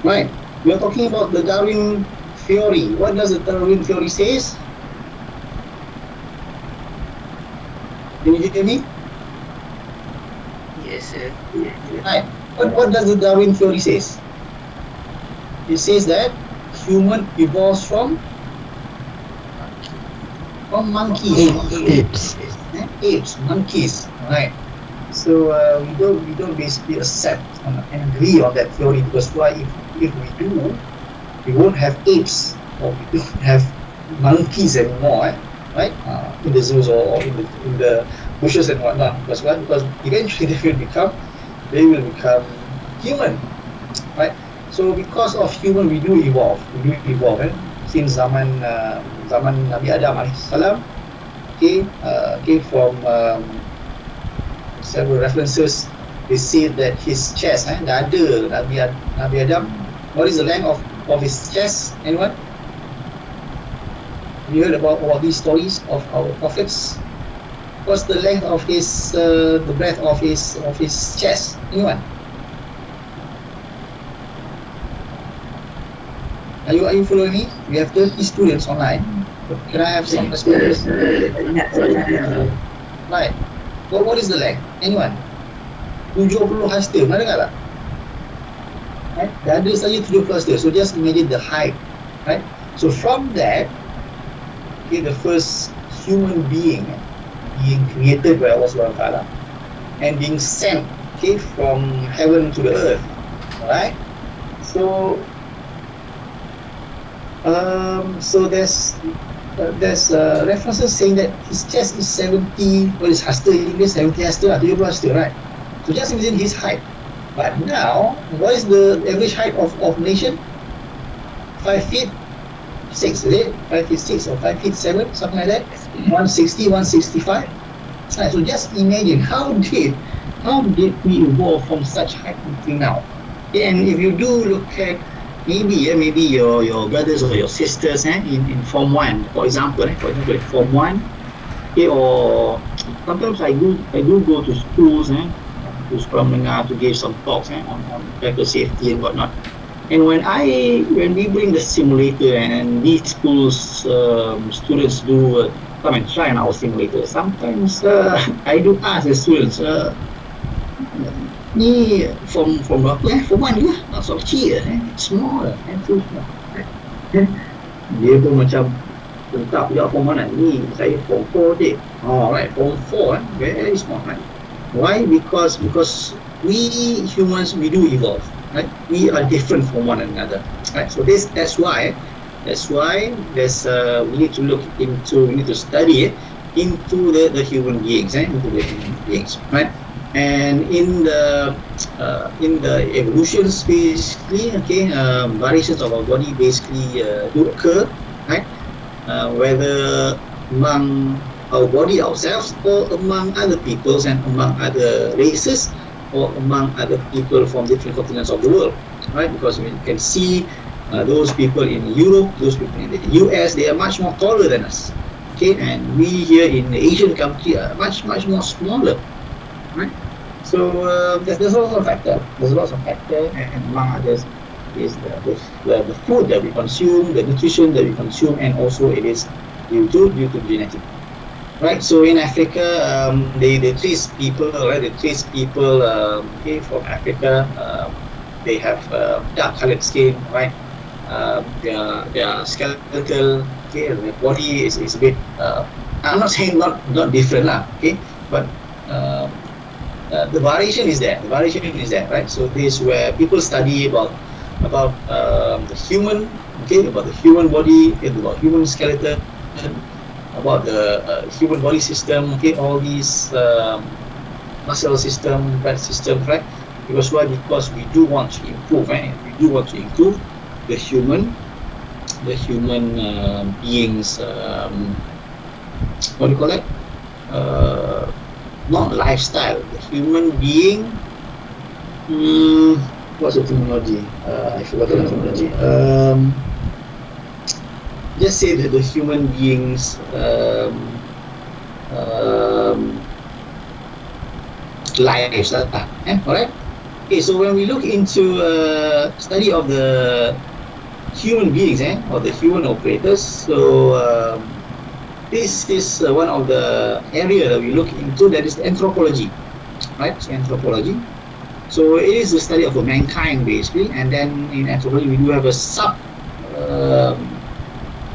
Right, we are talking about the Darwin theory. What does the Darwin theory says? Can you hear me?
Yes, sir.
Right. What does the Darwin theory says? It says that human evolves from monkeys. Apes, monkeys. Right. So we don't basically accept and agree on that theory, because why? If we do, we won't have apes, or we don't have monkeys anymore, right? In the zoos or in the bushes and whatnot. Because eventually they will become human, right? So because of human, we do evolve. Since zaman Nabi Adam alaihissalam. From several references, they say that his chest, dada Nabi Adam. What is the length of his chest? Anyone? Have you heard about these stories of our prophets? What's the length of the breadth of his chest? Anyone? Are you following me? We have 30 students online. Can I have some responses? Right. What is the length? Anyone? 70 hasta. Mana dengar tak? Right? Dada saja 70 hasta. So just imagine the height. Right? So from that, the first human being created by Allah Subhanahu Wa Taala and being sent from heaven to the earth. Alright? So there's references saying that his chest is 70, what is hasta in English? 70 hasta, 70 hasta, right? So just imagine his height. But now, what is the average height of nation? 5 feet 6, is it? 5 feet 6 or 5 feet 7, something like that. 160, 165. Right, so just imagine how did we evolve from such height until now? And if you do look at maybe your brothers or your sisters in Form 1, for example, Form 1, or sometimes I do go to schools, to sekolah menengah to give some talks on vehicle safety and whatnot. And when we bring the simulator and these schools students do come and try on our simulator, sometimes I do ask the students, ni from berapa Form 1 ke? So kecil small too small. Dia pun macam tetap juga Form 1 ni saya Form 4 je. Right, Form 4 very small, right? Why? Because we humans, we do evolve, right? We are different from one another, right? So that's why there's we need to study into the human beings, right? And in the evolutions, basically, variations of our body basically do occur, right? Whether among our body ourselves or among other peoples and among other races or among other people from different continents of the world, right? Because we can see those people in Europe, those people in the US, they are much more taller than us, and we here in the Asian country are much more smaller, right? So there's a lot of factor. And among others is the food that we consume, the nutrition that we consume, and also it is due to genetic. Right, so in Africa, they trace people, right? They trace people, from Africa. They have dark-colored skin, right? Their skeletal, their body is a bit. I'm not saying not different, but the variation is there. Right? So this is where people study about the human, about the human body, about human skeleton, about the human body system, all these muscle system, blood system, right? Because why? Because we do want to improve, right? We do want to improve the human beings. What do you call it? Not lifestyle. The human being. What's the terminology? I forgot the terminology. Just say that the human beings lives, alright? Okay, so when we look into study of the human beings, or the human operators, so this is one of the area that we look into, that is anthropology, right? So anthropology. So it is the study of mankind basically, and then in anthropology we do have a sub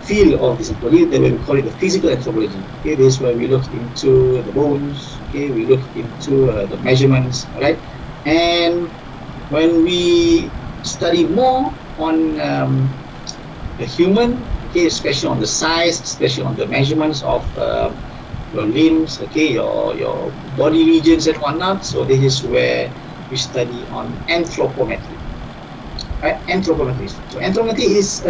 field of this anthropology that we call it the physical anthropology. Okay, this is where we look into the bones. Okay, we look into the measurements, right? And when we study more on the human, especially on the size, especially on the measurements of your limbs, your body regions and whatnot. So this is where we study on anthropometry. right? Anthropometry. So anthropometry is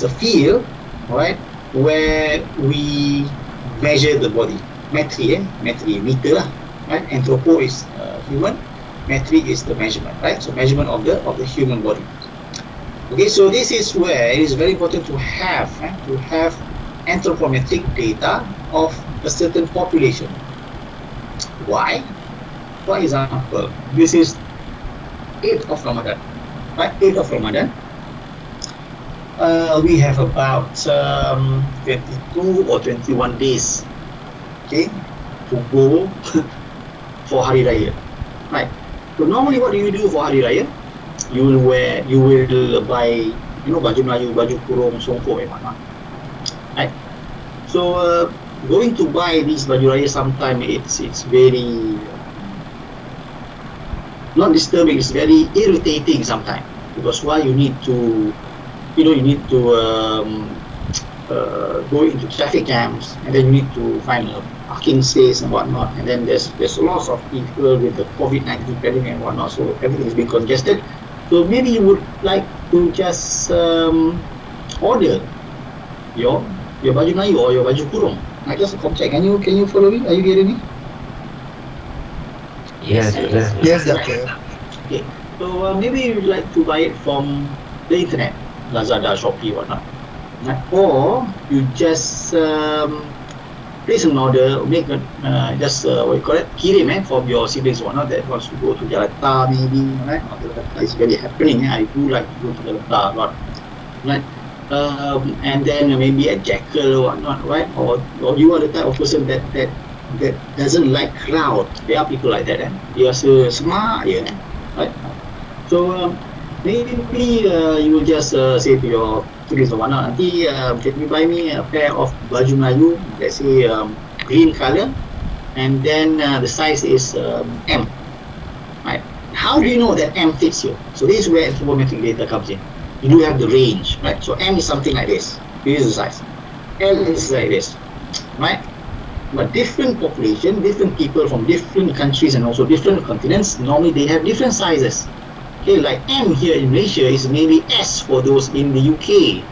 a field, right, where we measure the body. Metry, metry, meter lah, right? Anthropo is human, metry is the measurement, right? So measurement of the human body. Okay, so this is where it is very important to have anthropometric data of a certain population. Why? For example, this is 8th of Ramadan, right? 8th of Ramadan. We have about 22 or 21 days, okay, to go for Hari Raya, right? So normally, what do you do for Hari Raya? You will buy, baju Melayu, baju kurung, songkok and whatnot, right? So going to buy these baju Raya sometimes it's very not disturbing, it's very irritating sometimes, because why you need to go into traffic jams, and then you need to find a parking space and whatnot, and then there's lots of people with the COVID-19 pandemic and whatnot, so everything is being congested. So maybe you would like to just order your baju Melayu or your baju kurung. I just check. Can you follow me? Are you getting me?
Yes.
Yes, doctor.
Okay. So maybe you'd like to buy it from the internet, Lazada, Shopee, whatnot. Or you just place an order, make a what you call it, kirim from your siblings or whatnot that wants to go to Jakarta maybe, right? It's very happening. I do like to go to Jakarta a lot, right? And then maybe a jackal or whatnot, right? Or you are the type of person that doesn't like crowd. There are people like that, They are so smart, right? So maybe you will just say to your siblings or whatnot, nanti can you buy me a pair of baju Melayu, let's say green color, and then the size is M, right? How do you know that M fits you? So this is where anthropometric data comes in. You do have the range, right? So M is something like this. This is the size. L is like this, right? But different population, different people from different countries and also different continents, normally they have different sizes. Okay, like M here in Malaysia is maybe S for those in the UK,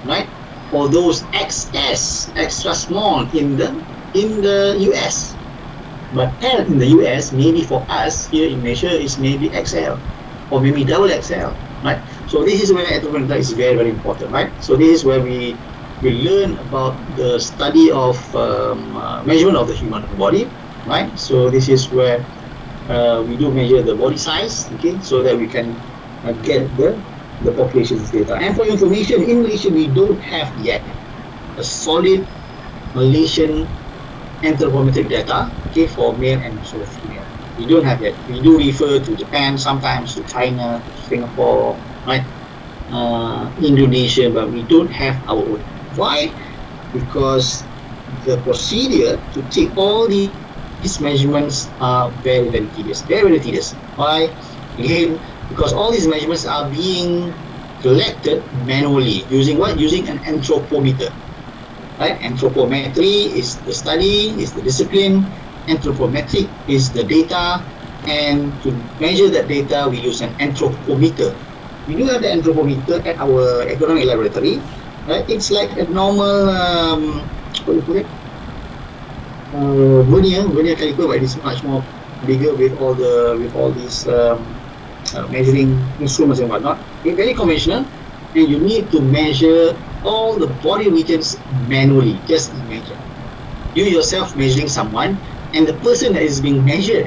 right? Or those XS, extra small in the US. But L in the US, maybe for us here in Malaysia, is maybe XL or maybe double XL, right? So this is where anthropometry is very, very important, right? So this is where we learn about the study of measurement of the human body, right? So this is where we do measure the body size, okay, so that we can get the population's data. And for information, in Malaysia we don't have yet a solid Malaysian anthropometric data, okay, for male and also female. We don't have yet. We do refer to Japan sometimes, to China, to Singapore, right? Indonesia, but we don't have our own. Why? Because the procedure to take all these measurements are very, very tedious. Very, very tedious. Why? Again, because all these measurements are being collected manually using what? Using an anthropometer. Right? Anthropometry is the study, is the discipline. Anthropometric is the data, and to measure that data, we use an anthropometer. We do have the anthropometer at our economic laboratory. Right? It's like a normal what do you call it? Vernier caliper, but it's much more bigger with all these measuring instruments and whatnot. It's very conventional, and you need to measure all the body regions manually. Just imagine you yourself measuring someone, and the person that is being measured,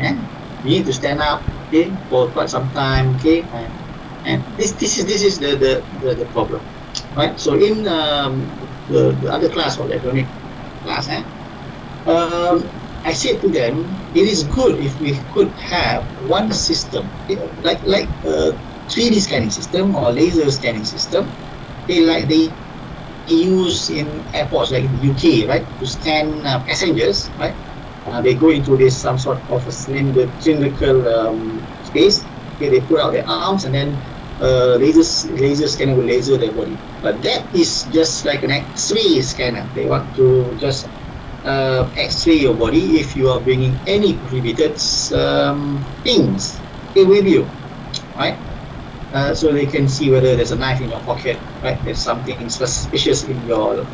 you need to stand up, okay, for quite some time, okay, and this is the problem, right? So in the other class, or the economic class, I said to them, it is good if we could have one system, like a 3D scanning system or laser scanning system, like they use in airports like the UK, right, to scan passengers, right? They go into this some sort of a cylindrical space. Okay, they put out their arms, and then laser scanner will laser their body. But that is just like an X-ray scanner. They want to just X-ray your body if you are bringing any prohibited things with you, right? so they can see whether there's a knife in your pocket, right? There's something suspicious in your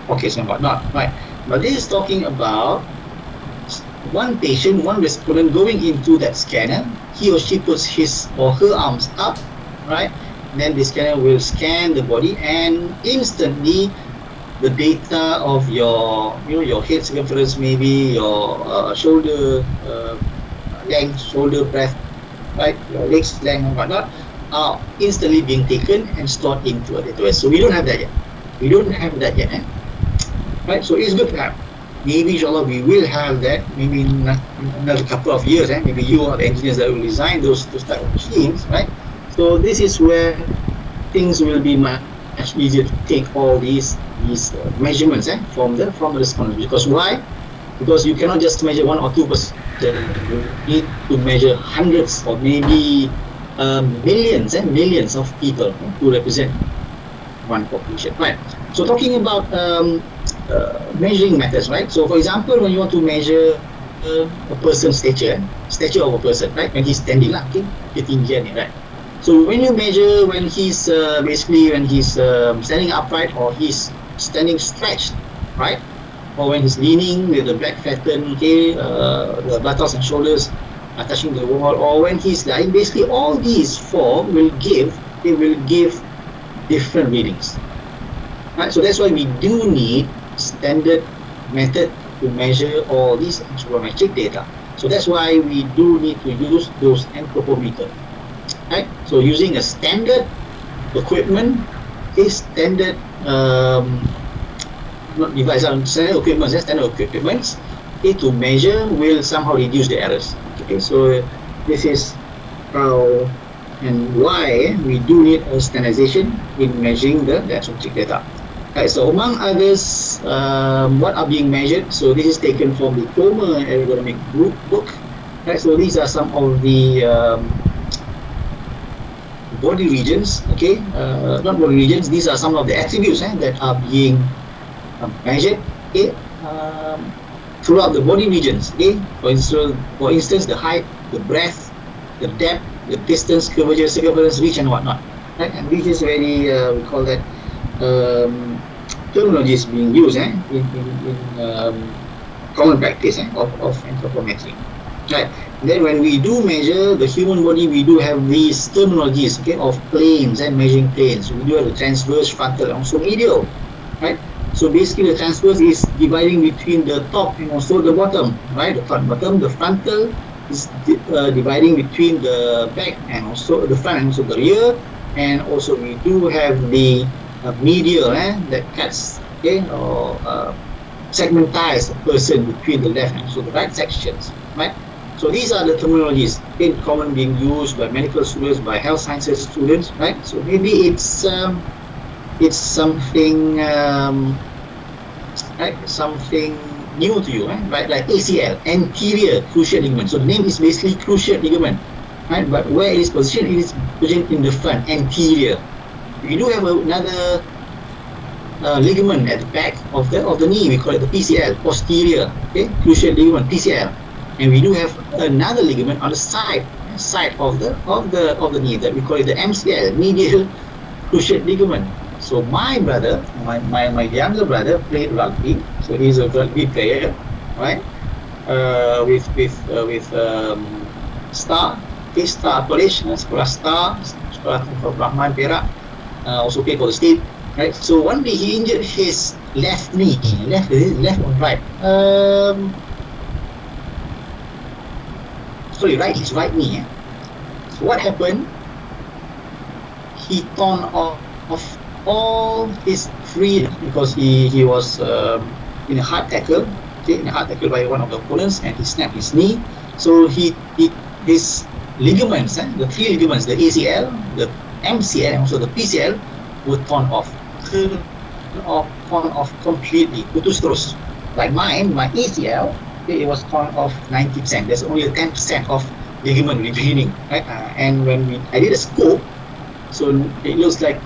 pockets and whatnot, right? But this is talking about one patient, one respondent going into that scanner. He or she puts his or her arms up, right? And then the scanner will scan the body, and instantly the data of your, your head circumference, maybe your shoulder length, shoulder breadth, right, your legs length and whatnot, are instantly being taken and stored into a database. So we don't have that yet. Right? So it's good to have. Maybe inshallah we will have that. Maybe in another couple of years. Maybe you are the engineers that will design those type of machines, right? So this is where things will be much easier to take all these measurements from the respondents. Because why? Because you cannot just measure 1 or 2%. You need to measure hundreds or maybe millions of people to represent one population, right? So talking about measuring methods, right? So for example, when you want to measure a person's stature of a person, right? When he's standing, okay, ketinggian, right? So when you measure when he's standing upright, or he's standing stretched, right? Or when he's leaning with the back flattened, okay, the buttocks and shoulders are touching the wall, or when he's lying, basically all these four will give different readings. Right? So that's why we do need standard method to measure all these anthropometric data. So that's why we do need to use those anthropometers. Right? So using a standard equipment, standard standard equipment to measure will somehow reduce the errors. Okay, so this is how and why we do need a standardization in measuring the anthropometric data. Right, so among others, what are being measured? So this is taken from the Toma ergonomic book. Right, so these are some of the body regions. Okay, not body regions. These are some of the attributes that are being measured. Okay, throughout the body regions. Okay, for instance, the height, the breadth, the depth, the distance, curvature, circumference, reach, and whatnot. Right, and this is very we call that terminologies being used in common practice of anthropometry. Right. Then when we do measure the human body, we do have these terminologies, okay, of planes and measuring planes. We do have the transverse, frontal, and also medial. Right. So basically, the transverse is dividing between the top and also the bottom. Right. The front, bottom. The frontal is dividing between the back and also the front and also the rear. And also we do have the medial that cuts, okay, or segmentize a person between the left and also the right sections, right? So these are the terminologies in common being used by medical students, by health sciences students, right? So maybe it's something right, something new to you, right? Like ACL, anterior cruciate ligament. So the name is basically cruciate ligament, right? But where it is positioned, it is positioned in the front, anterior. We do have another ligament at the back of the knee. We call it the PCL, posterior, okay, cruciate ligament, PCL. And we do have another ligament on the side of the knee that we call it the MCL, medial cruciate ligament. So my brother, my younger brother played rugby, so he's a rugby player, right? With Star College, Sekolah Star, Sekolah Rahman Perak, also played for the state, right? So one day he injured his left knee, left or right? His right knee. So what happened? He torn off all his three, because he was in a hard tackle, by one of the opponents, and he snapped his knee. So his ligaments, the three ligaments, the ACL, the MCL, and also the PCL, were torn off completely, putus terus. Like mine, my ACL, it was torn off 90%. There's only a 10% of ligament remaining, right? And when I did a scope, so it looks like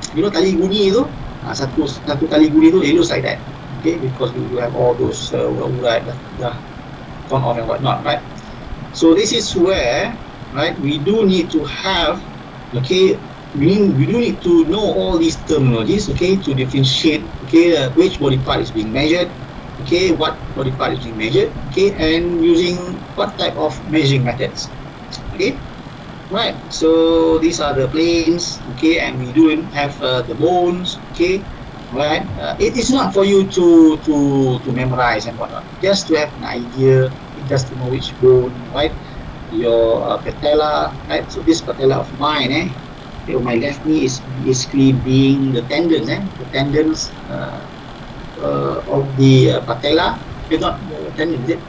tali guni itu, satu tali guni itu, it looks like that, okay, because we have all those urat dah torn off and whatnot, right? So this is where right? We do need to have, okay, we do need to know all these terminologies, okay, to differentiate, okay, which body part is being measured, okay, what body part is being measured, okay, and using what type of measuring methods, okay. Right, so these are the planes, okay, and we do have the bones, okay, right. It is not for you to memorize and whatnot, just to have an idea, just to know which bone, right, your patella, right. So this patella of mine, my left knee is basically being the tendons, the tendons of the patella. It's not the tendon, is it?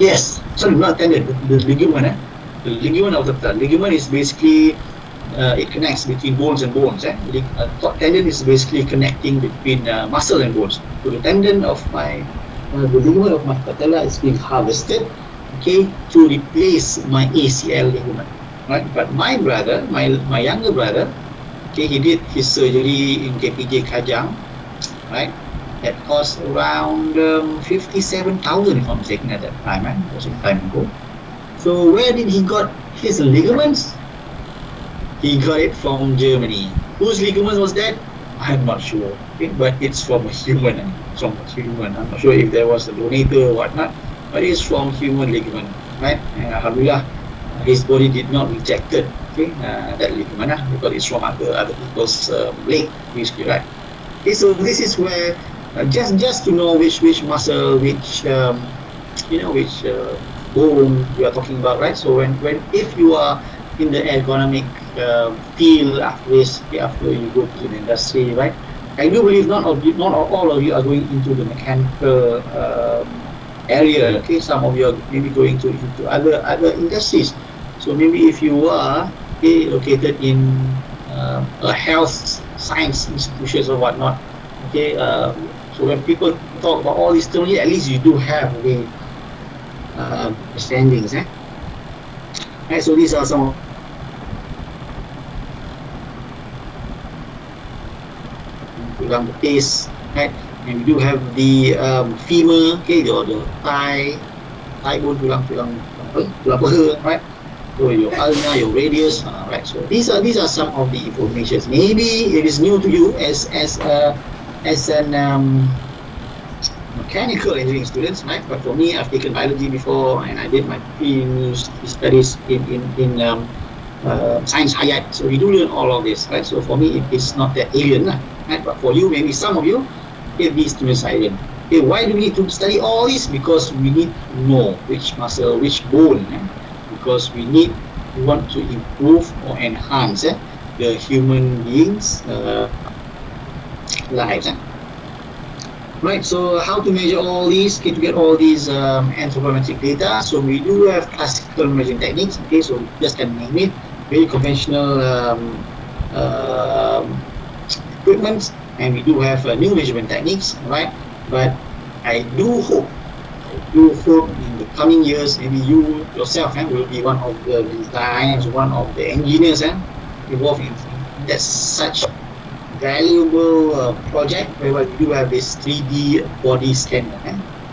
Yes, sorry, not tendon, the ligament, the ligament of the patella. Ligament is basically it connects between bones and bones. Tendon is basically connecting between muscle and bones. So the tendon of my the ligament of my patella is being harvested, okay, to replace my ACL ligament, right? But my brother, my younger brother, okay, he did his surgery in KPJ Kajang, right? That cost around 57,000, if I'm mistaken, at that time. It was some time ago. So where did he got his ligaments? He got it from Germany. Whose ligament was that? I'm not sure. Okay, but it's from a human. It's from a human. I'm not sure if there was a donator or whatnot, but it's from human ligament, right? And alhamdulillah, his body did not rejected, okay, that ligament, because it's from other people's leg, basically, right? Okay, so this is where just to know which muscle, which which bone we are talking about, right? So when if you are in the ergonomic field after this, after you go to the industry, right? I do believe not all of you are going into the mechanical area. Okay, some of you are maybe going into other industries. So maybe if you are, okay, located in a health science institutions or whatnot, okay. So when people talk about all these terms, at least you do have the understandings. Right, so these are some tulang betis, right? And we do have the femur, okay, or the thigh bone, tulang peha, right? So your ulna, your radius, right? So these are some of the informations. Maybe it is new to you as an mechanical engineering students, right? But for me, I've taken biology before, and I did my pre-university studies in science higher. So we do learn all of this, right? So for me, it's not that alien, right? But for you, maybe some of you, these students are alien. Okay, why do we need to study all this? Because we need to know which muscle, which bone, because we want to improve or enhance the human beings' lives. Right, so how to measure all these, okay, to get all these anthropometric data. So we do have classical measuring techniques, okay, so just can name it, very conventional equipment, and we do have new measurement techniques, right? But I do hope in the coming years, maybe you yourself will be one of the designers, one of the engineers involved in that such valuable project where we do have this 3D body scanner,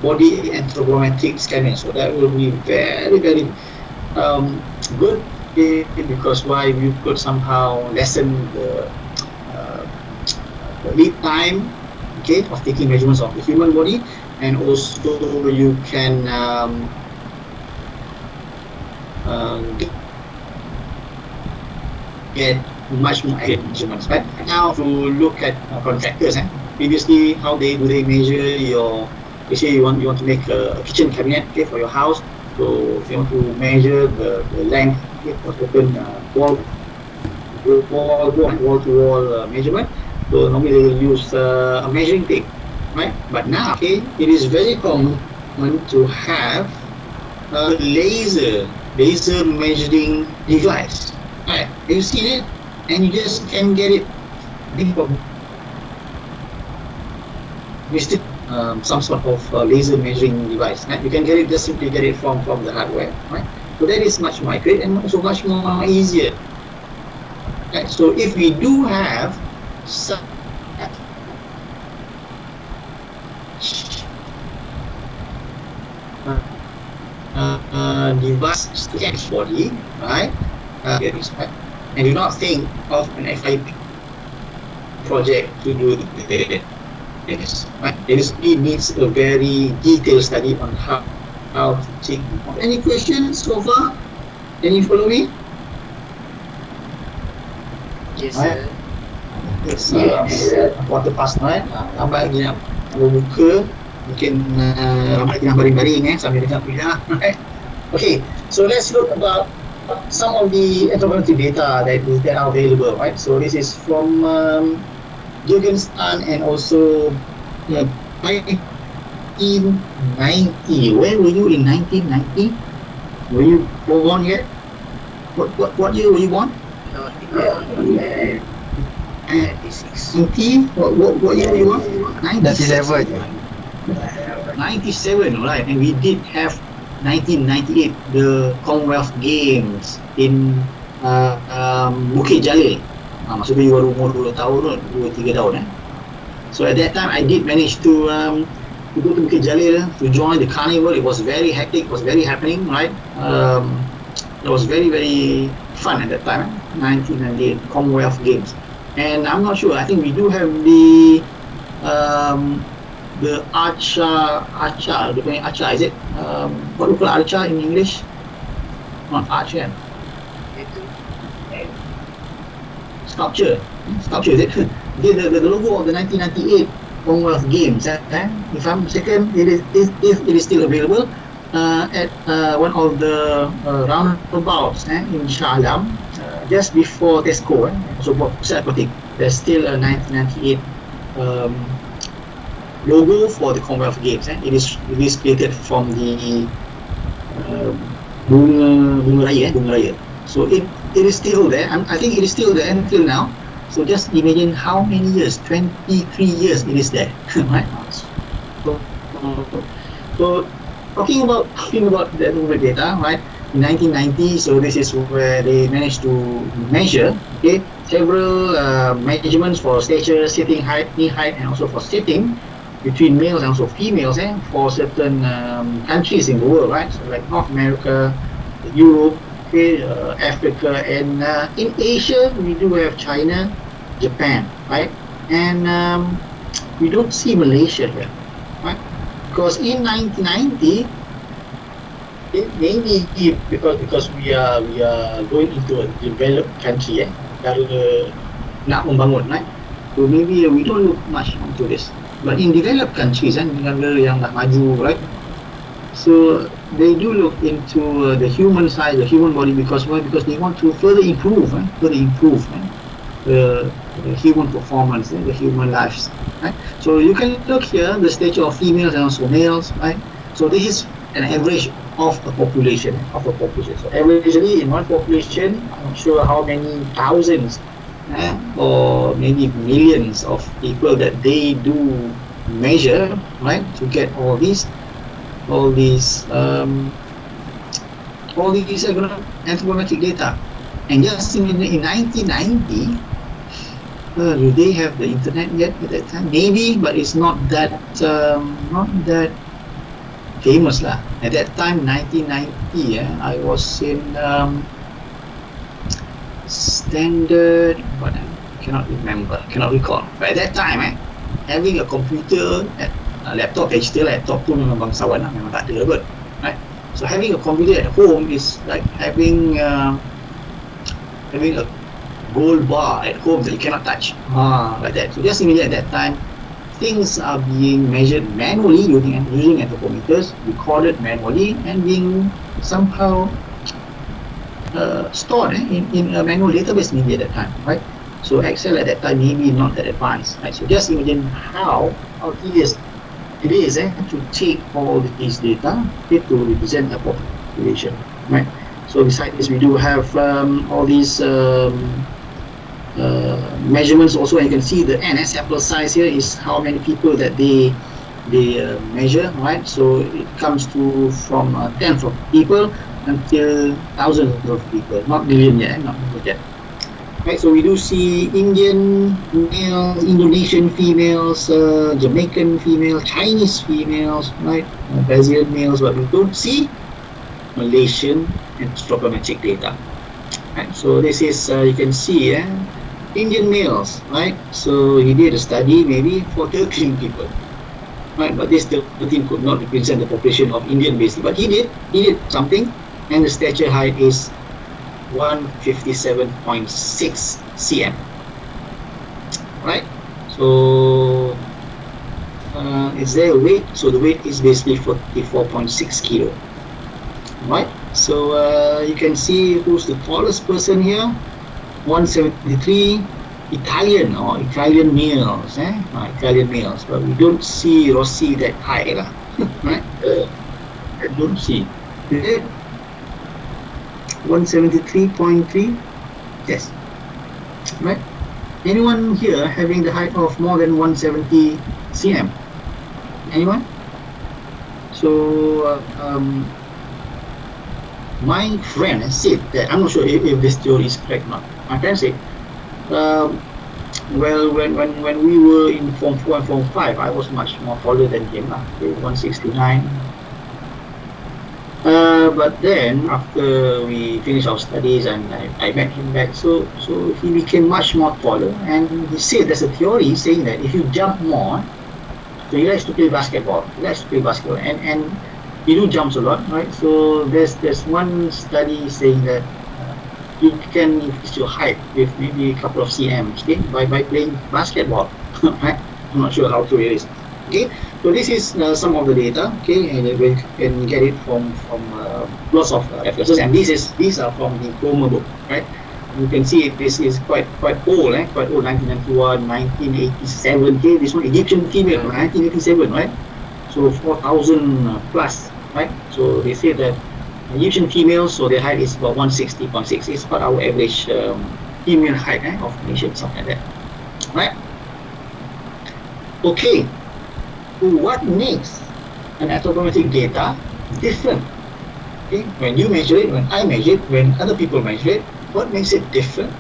body anthropometric scanner. So that will be very, very good, because why you could somehow lessen the lead time, okay, of taking measurements of the human body, and also you can get much more accurate measurements. Right now, to look at contractors, previously how they measure your. They say you want to make a kitchen cabinet, okay, for your house. So they want to measure the length, okay, for certain wall to wall measurement. So normally they will use a measuring tape, right? But now, okay, it is very common to have a laser measuring device. Right, you see it, and you just can get it. Some sort of laser measuring device. Right? You can get it, just simply get it from the hardware. Right? So that is much more accurate and also much more easier. Right? So if we do have some device scans body, right? And do not think of an FIP project to do this. Right? It needs a very detailed study on how to take. Any questions so far? Can you follow me?
Yes,
Right.
sir.
It's quarter past 9. Lambat lagi nak buka. Mungkin lambat lagi nak baring-baring sambil dengar kuliah. Right? Okay, so let's look about some of the anthropometric data that are available. Right. So this is from Jürgenstein and also 1990. Where were you in 1990? Were you born yet? What year were you born?
96.
90? What year were you born?
97.
97, right? And we did have 1998, the Commonwealth Games in Bukit Jalil. Maksudnya you baru umur 2 tahun, 2-3 tahun. So at that time, I did manage to go to Bukit Jalil to join the carnival. It was very hectic, it was very happening, right? It was very, very fun at that time, 1998 Commonwealth Games. And I'm not sure, I think we do have the archer, is it? What do you call archer in English? Not archer. Sculpture, is it? The logo of the 1998 Commonwealth Games. If I'm mistaken, it is still available at one of the roundabouts in Shah Alam, just before Tesco. So Pusat Aquatic. There's still a 1998 logo for the Commonwealth Games. It is created from the bunga raya. So it is still there. I think it is still there until now. So just imagine how many years, 23 years it is there, right? So talking about the anthropometric data, right? In 1990, so this is where they managed to measure, several measurements for stature, sitting height, knee height, and also for sitting between males and also females, for certain countries in the world, right? So like North America, Europe, Africa, and in Asia we do have China, Japan, right? And we don't see Malaysia here, right? Because in 1990, maybe because we are going into a developed country, negara nak membangun, right? So maybe we don't look much into this. But in developed countries, negara yang dah maju, right? So they do look into the human side, the human body, because why? Because they want to further improve the human performance, the human lives, right? So you can look here the stature of females and also males, right? So this is an average of a population. So averagely in one population, I'm not sure how many thousands or maybe millions of people that they do measure, right, to get all these anthropometric data. And just in 1990, do they have the internet yet at that time? Maybe, but it's not that famous lah. At that time, 1990, I was in standard, but I cannot recall. But at that time, having a computer, laptop, HT laptop tu memang bangsawan lah, memang tak ada kot, right? So having a computer at home is like having a gold bar at home that you cannot touch, like that. So just immediately at that time, things are being measured manually using anthropometers, recorded manually, and being somehow stored in a manual database maybe at that time, right? So Excel at that time maybe not that advanced, right? So just imagine how tedious it is to take all these data to represent a population, right? So besides this, we do have all these measurements also. And you can see the n sample size here is how many people that they measure, right? So it comes to from tens of people until thousands of people, not million yet, right? So we do see Indian males, Indonesian females, Jamaican females, Chinese females, right? Brazilian males, but we don't see Malaysian anthropometric data. Right? So this is you can see Indian males, right? So he did a study maybe for 13 people, right? But this 13 could not represent the population of Indian basically, but he did something, and the stature height is 157.6 cm, right? So is there a weight? So the weight is basically 44.6 kilo, right? So you can see who's the tallest person here. 173 Italian males, Italian males, but we don't see Rossi that high lah, right? Don't see. 173.3, yes, right? Anyone here having the height of more than 170 cm? Anyone? So my friend said that, I'm not sure if this theory is correct or not. My friend said, well, when we were in Form 4 and Form 5, I was much more taller than him, 169. But then, after we finished our studies and I met him back, so he became much more taller, and he said there's a theory saying that if you jump more, so he likes to play basketball, and he do jumps a lot, right? So there's one study saying that you can increase your height with maybe a couple of cms, okay, by playing basketball, right? I'm not sure how true it is. Okay, so this is some of the data, okay, and we can get it from lots of references, and these are from the Chroma book, right? You can see this is quite old, quite old, 1991, 1987. Okay, this one Egyptian female, 1987, right? So 4,000 plus, right? So they say that Egyptian females, so their height is about 160.6. It's about our average female height of nation, something like that, right? Okay, what makes an anthropometric data different? Okay, when you measure it, when I measure it, when other people measure it, what makes it different?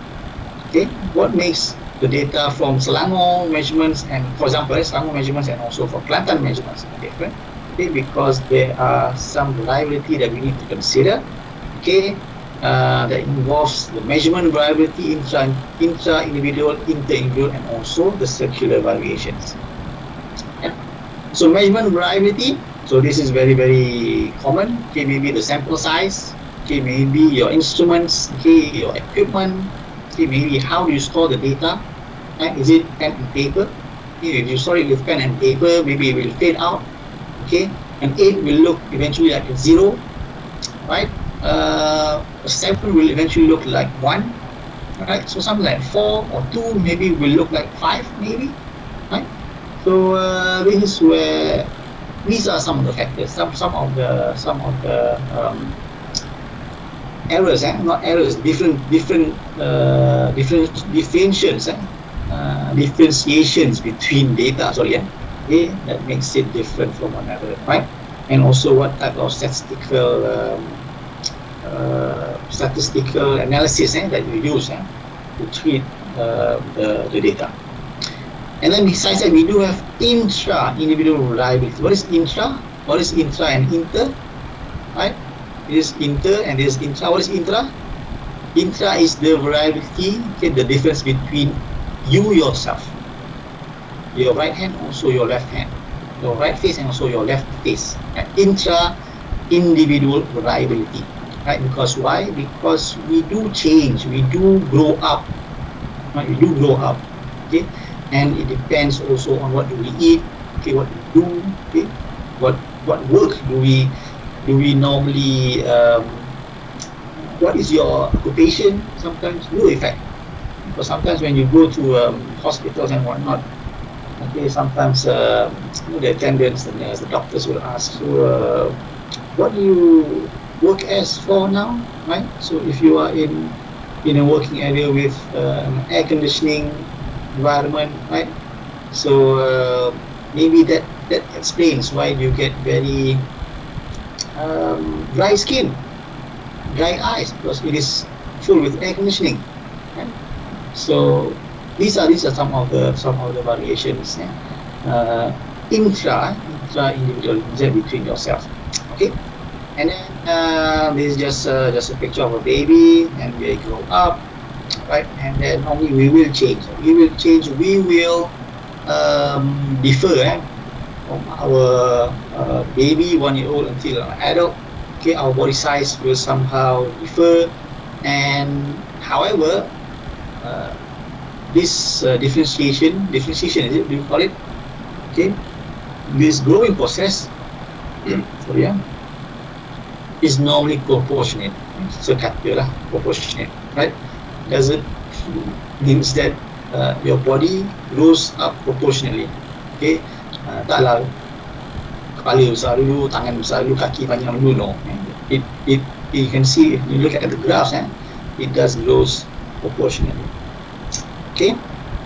Okay, what makes the data from Selangor measurements and, for example, Selangor measurements and also for Kelantan measurements different? Okay, because there are some variability that we need to consider. Okay, that involves the measurement variability intra-individual, inter-individual, and also the circular variations. Yeah. So measurement variability. So this is very, very common. Okay, maybe the sample size. Okay, maybe your instruments. Okay, your equipment. Okay, maybe how do you store the data? Right? Is it pen and paper? Okay, if you store it with pen and paper, maybe it will fade out. Okay, an 8 will look eventually like a 0, right? A 7 will eventually look like 1, right? So something like 4 or 2 maybe will look like 5, maybe, right? So this is where these are some of the factors, some of the errors, not errors, differentiations between data. Okay, that makes it different from one another, right? And also what type of statistical analysis that you use to treat the data. And then besides that, we do have intra-individual variability. What is intra? What is intra and inter? Right? It is inter and it is intra. What is intra? Intra is the variability, okay, the difference between you yourself, your right hand, also your left hand, your right face and also your left face. Right? Intra-individual variability. Right? Because why? Because we do change, we do grow up. Right? We do grow up. Okay? And it depends also on what do we eat, okay, what we do, okay, what work do we normally, what is your occupation, sometimes do affect. Because sometimes when you go to hospitals and whatnot, okay, sometimes the attendants, the nurse, the doctors will ask, so what do you work as for now, right? So if you are in a working area with air conditioning environment, right? So maybe that explains why you get very dry skin, dry eyes, because it is full with air conditioning. Right? So these are some of the variations. Intra-individual between yourself. Okay. And then this is just a picture of a baby, and we grow up, right? And then normally we will change. We will change. We will differ from our baby 1 year old until an adult. Okay, our body size will somehow differ, and however, uh, this differentiation is it? Do you call it? Okay, this growing process, sorry, is normally proportionate. Sekata lah, proportionate, right? Doesn't means that your body grows up proportionately. Okay, taklah kepala besar dulu, tangan besar dulu, kaki panjang dulu, no. It you can see if you look at the graphs, it does grows proportionately. Okay,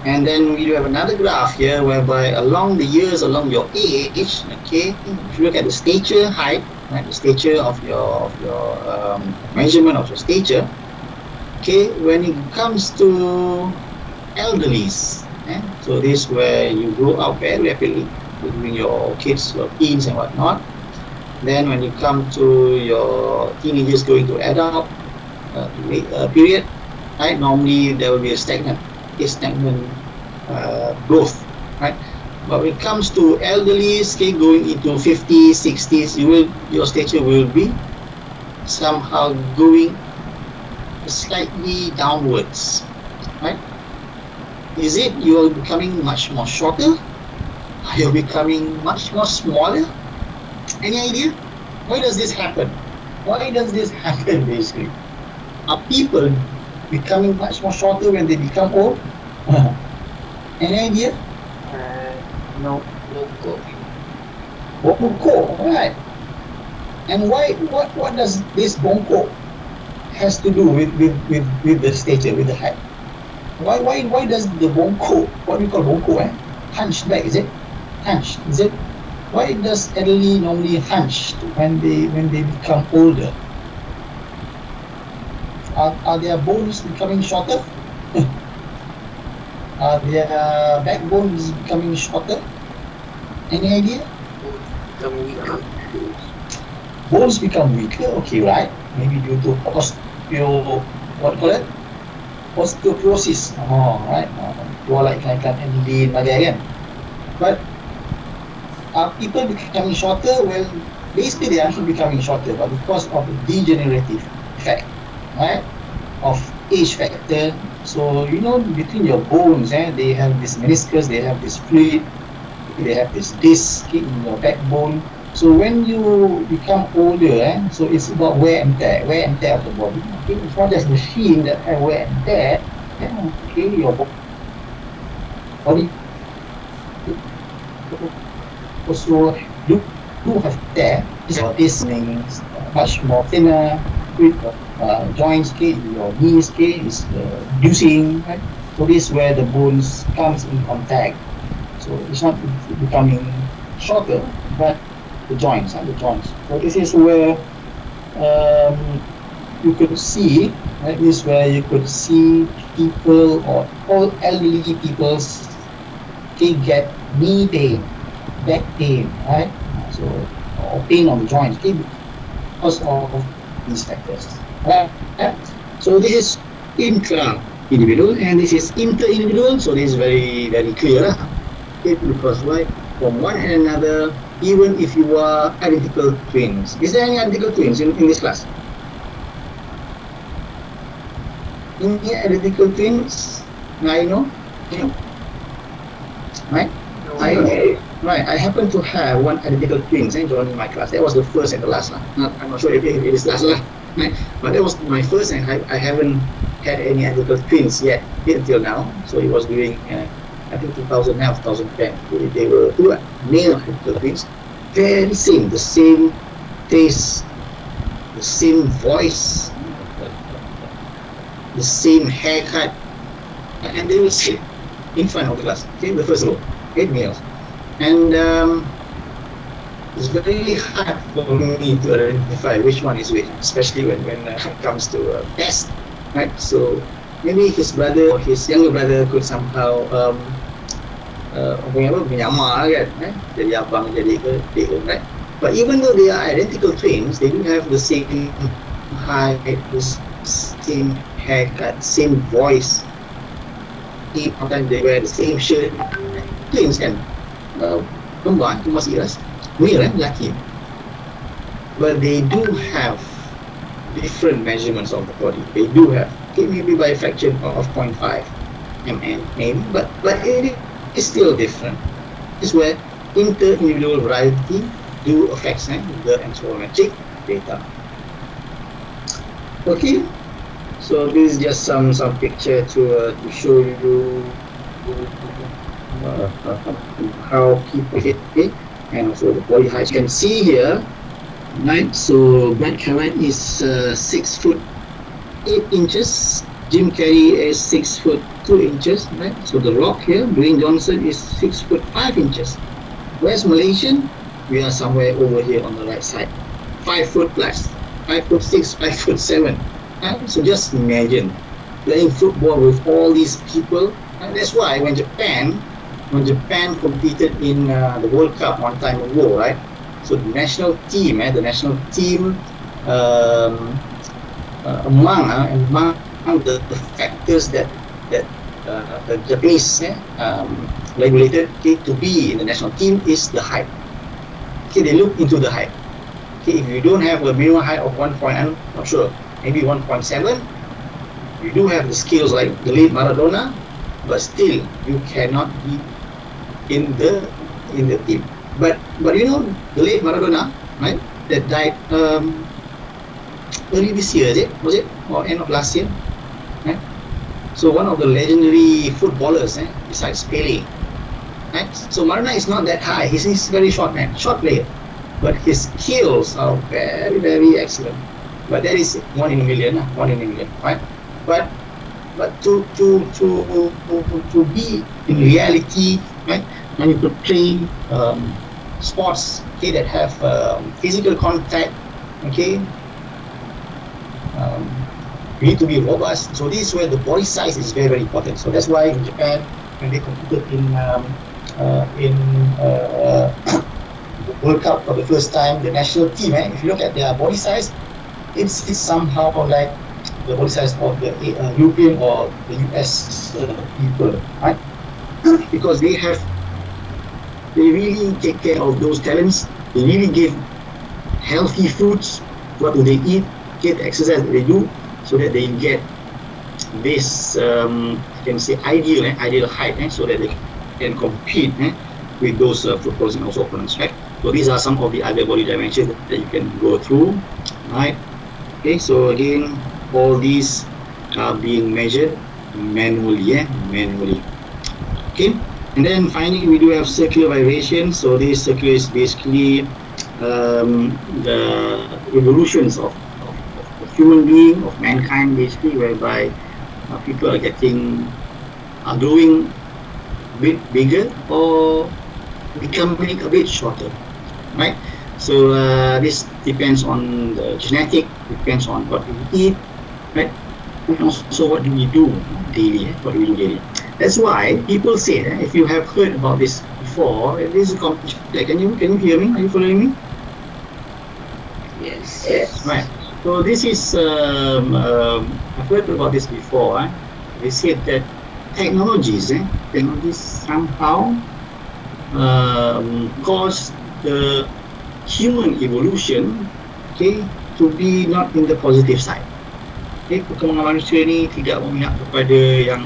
and then we do have another graph here whereby along the years, along your age, okay, if you look at the stature height, right, the stature of your measurement of your stature, okay, when it comes to elderlies, so this is where you grow up very rapidly during your kids, your teens and whatnot. Then when you come to your teenagers going to adult period, right, normally there will be a stagnant growth, right? But when it comes to elderly, okay, going into 50s, 60s, your stature will be somehow going slightly downwards, right? Is it you're becoming much more shorter? You're becoming much more smaller? Any idea? Why does this happen? Why does this happen basically? Are people becoming much more shorter when they become old? Any idea?
No.
Bongkok, right? And why? What does this bongkok has to do with the stature, with the height? Why does the bongkok, what we call bongkok, hunchback, is it? Hunch, is it? Why does elderly normally hunch when they become older? Are their bones becoming shorter? Are their backbones becoming shorter? Any idea?
Become weaker.
Bones become weaker, okay, right? Maybe due to osteoporosis. Oh, right. Like ending bagai kan. But are people becoming shorter? Well, basically they are actually becoming shorter, but because of the degenerative effect, right, of age factor. So between your bones, they have this meniscus, they have this fluid, they have this disc in your backbone. So when you become older, so it's about wear and tear of the body. Okay? It's not just the machine that have wear and tear. Okay, your body also do have tear. This means much more thinner with joints. Okay, your knees, okay, is reducing. Right? So this is where the bones comes in contact. So it's not becoming shorter, but the joints. So this is where you could see, right? This is where you could see people or all elderly people get knee pain, back pain, right? So or pain on the joints, okay, because of these factors, right? So this is intra-individual and this is inter-individual. So this is very very clear, okay? Because why? From one and another, even if you are identical twins. Is there any identical twins in this class? Any identical twins? I know. Right? I happen to have one identical twins joining my class. That was the first and the last one. I'm not sure if it is last one. Right? But that was my first, and I haven't had any identical twins yet until now. So it was during I think 2009, 2010. They were two male identical twins. Very same, the same taste, the same voice, the same haircut, and they will sit in front of the class. Okay, the first row, 8 males, and it's very hard for me to identify which one is which, especially when it comes to test, right? So maybe his brother or his younger brother could somehow menyamar kan, jadi abang jadi adik, right? But even though they are identical twins, they do have the same height, the same haircut, same voice. Sometimes they wear the same shirt. Twins kan, kembar tu masih ras, male lelaki. But they do have different measurements of the body. They do have, okay, maybe by a fraction of 0.5 mm, maybe, but it is still different. This is where inter-individual variety do affect the anthropometric data. Okay, so this is just some picture to show you how people hit it, and also the body height. You can see here, right? So Brad Carrot is 6 foot 8 inches. Jim Carrey is 6 foot 2 inches, right? So the Rock here, Dwayne Johnson, is 6 foot 5 inches. Whereas Malaysian, we are somewhere over here on the right side, 5 foot plus, 5 foot 6, 5 foot 7. Right? So just imagine playing football with all these people, and that's why when Japan competed in the World Cup one time ago, right? So the national team, among the factors that the Japanese regulated to be in the national team is the height. Okay, they look into the height. Okay, if you don't have a minimum height of 1 point, I'm not sure, maybe 1.7, you do have the skills like the late Maradona, but still you cannot be in the team. But you know the late Maradona, right? That died early this year, was it? Or end of last year? Right? So one of the legendary footballers, besides Pele. Right? So Maradona is not that high. He's very short man, short player. But his skills are very, very excellent. But that is 1 in a million, right? But to be in reality, right? When you could play sports, okay, that have physical contact, okay, you need to be robust. So this is where the body size is very, very important. So that's why in Japan, when they competed in the World Cup for the first time, the national team, if you look at their body size, it's somehow like the body size of the European or the US people, right? Because they really take care of those talents. They really give healthy foods. What do they eat? Get the exercise that they do, so that they get this, you can say, ideal height, so that they can compete with those footballers and also opponents, right? So these are some of the other body dimensions that you can go through, right? Okay, so again, all these are being measured manually, Okay, and then finally we do have circular vibration. So this circular is basically the evolutions of human being, of mankind, basically, whereby people are growing a bit bigger or becoming a bit shorter, right? So this depends on the genetic, depends on what we eat, right? And also what do we do daily, That's why people say, if you have heard about this before, this is competition. Can you hear me? Are you following me?
Yes.
Right. So this is, I've heard about this before. They said that technologies somehow cause the human evolution, okay, to be not in the positive side. Okay, perkembangan manusia ni tidak memihak kepada yang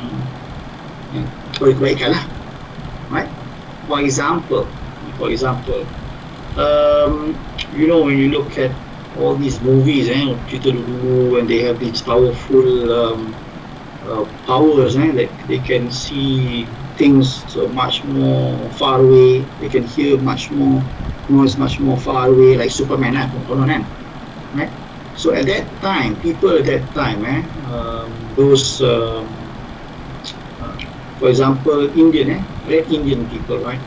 kebaikan lah, right? For example, you know, when you look at all these movies, cerita dulu, when they have these powerful powers, that they can see things so much more far away, they can hear much more noise much more far away, like Superman, right? So at that time, people at that time, those, for example, Red Indian people, right?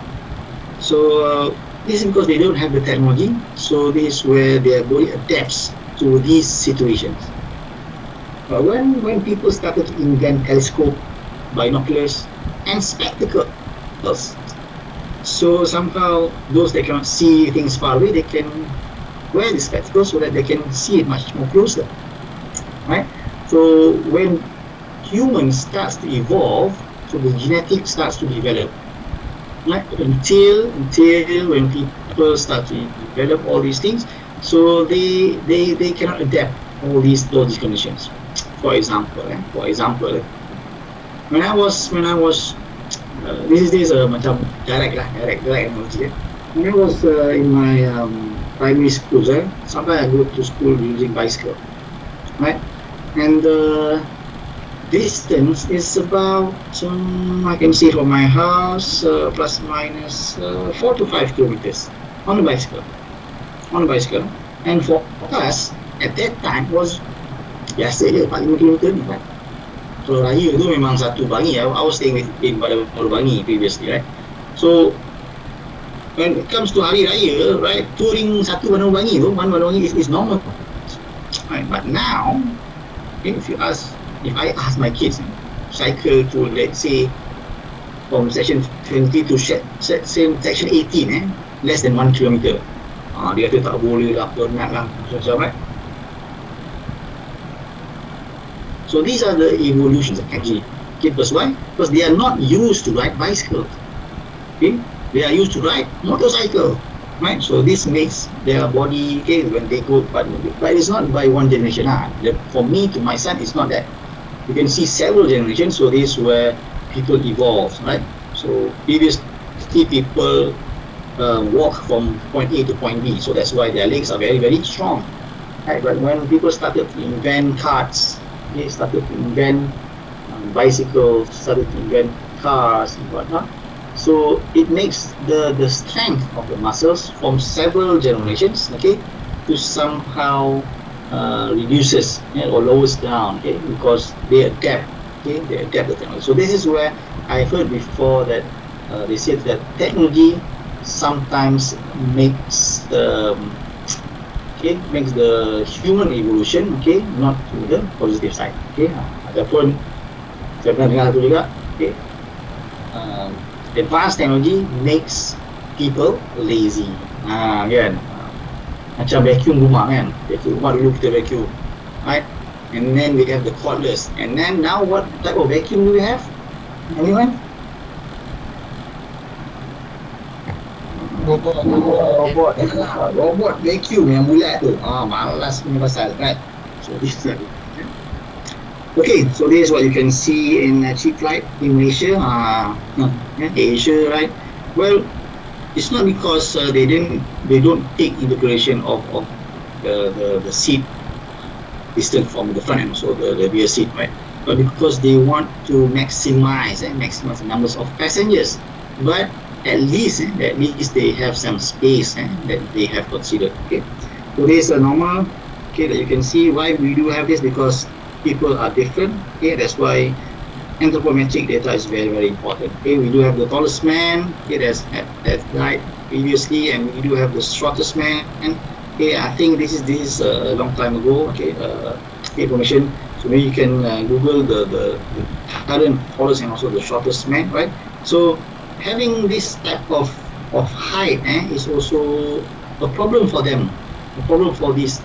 So this is because they don't have the technology. So this is where their body adapts to these situations. But when people started to invent telescope, binoculars, and spectacles, So somehow those that cannot see things far away, they can wear the spectacles so that they can see it much more closer, right? So when human starts to evolve, so the genetic starts to develop, right? Until when people start to develop all these things, so they cannot adapt all these conditions. For example, when I was this is macam direct analogy. When I was in my primary school, sometimes I go to school using bicycle, right? And the distance is about I can see from my house plus minus 4 to 5 kilometers on a bicycle. And for us at that time was biasa je 4-5 kilometer ni kan. So raya tu memang satu bangi. I was staying in Baru Bangi previously, right? So when it comes to hari raya, right, touring satu Baru Bangi tu, one Baru Bangi is normal, right? But now, if I ask my kids cycle to, let's say, from section 20 to section 18, less than 1 kilometer, dia kata tak boleh lah, penat lah, macam right? So these are the evolutions actually. Okay, because why? Because they are not used to ride bicycle. Okay, they are used to ride motorcycle, right? So this makes their body, okay, when they go, but it's not by one generation. For me, to my son, it's not that. You can see several generations. So this is where people evolve, right? So previously people walk from point A to point B. So that's why their legs are very, very strong, right? But when people started to invent carts, they started to invent bicycles, started to invent cars and whatnot. So it makes the strength of the muscles from several generations, okay, to somehow reduces or lowers down, okay, because they adapt, okay, they adapt the technology. So this is where I heard before that they said that technology sometimes makes makes the human evolution, okay, not to the positive side, okay. Adapun saya pernah dengar tu juga, okay, advanced technology makes people lazy, kan, macam vacuum rumah kan, vacuum rumah dulu kita vacuum, right, and then we have the cordless, and then now what type of vacuum do we have? Anyone? Robot vacuum yang bulat tu, malas punya pasal, right? So this is okay. So this is what you can see in cheap flight in Malaysia, Asia, right? Well, it's not because they don't take into consideration of the seat distance from the front and also the rear seat, right? But because they want to maximize the numbers of passengers, but at least they have some space that they have considered. Okay, so this is a normal. Okay, that you can see why we do have this, because people are different. Okay, that's why anthropometric data is very, very important. Okay, we do have the tallest man. Okay, that's died previously, and we do have the shortest man. And okay, I think this is a long time ago. Okay, information. So maybe you can Google the current tallest and also the shortest man, right? So having this type of height is also a problem for them, a problem for this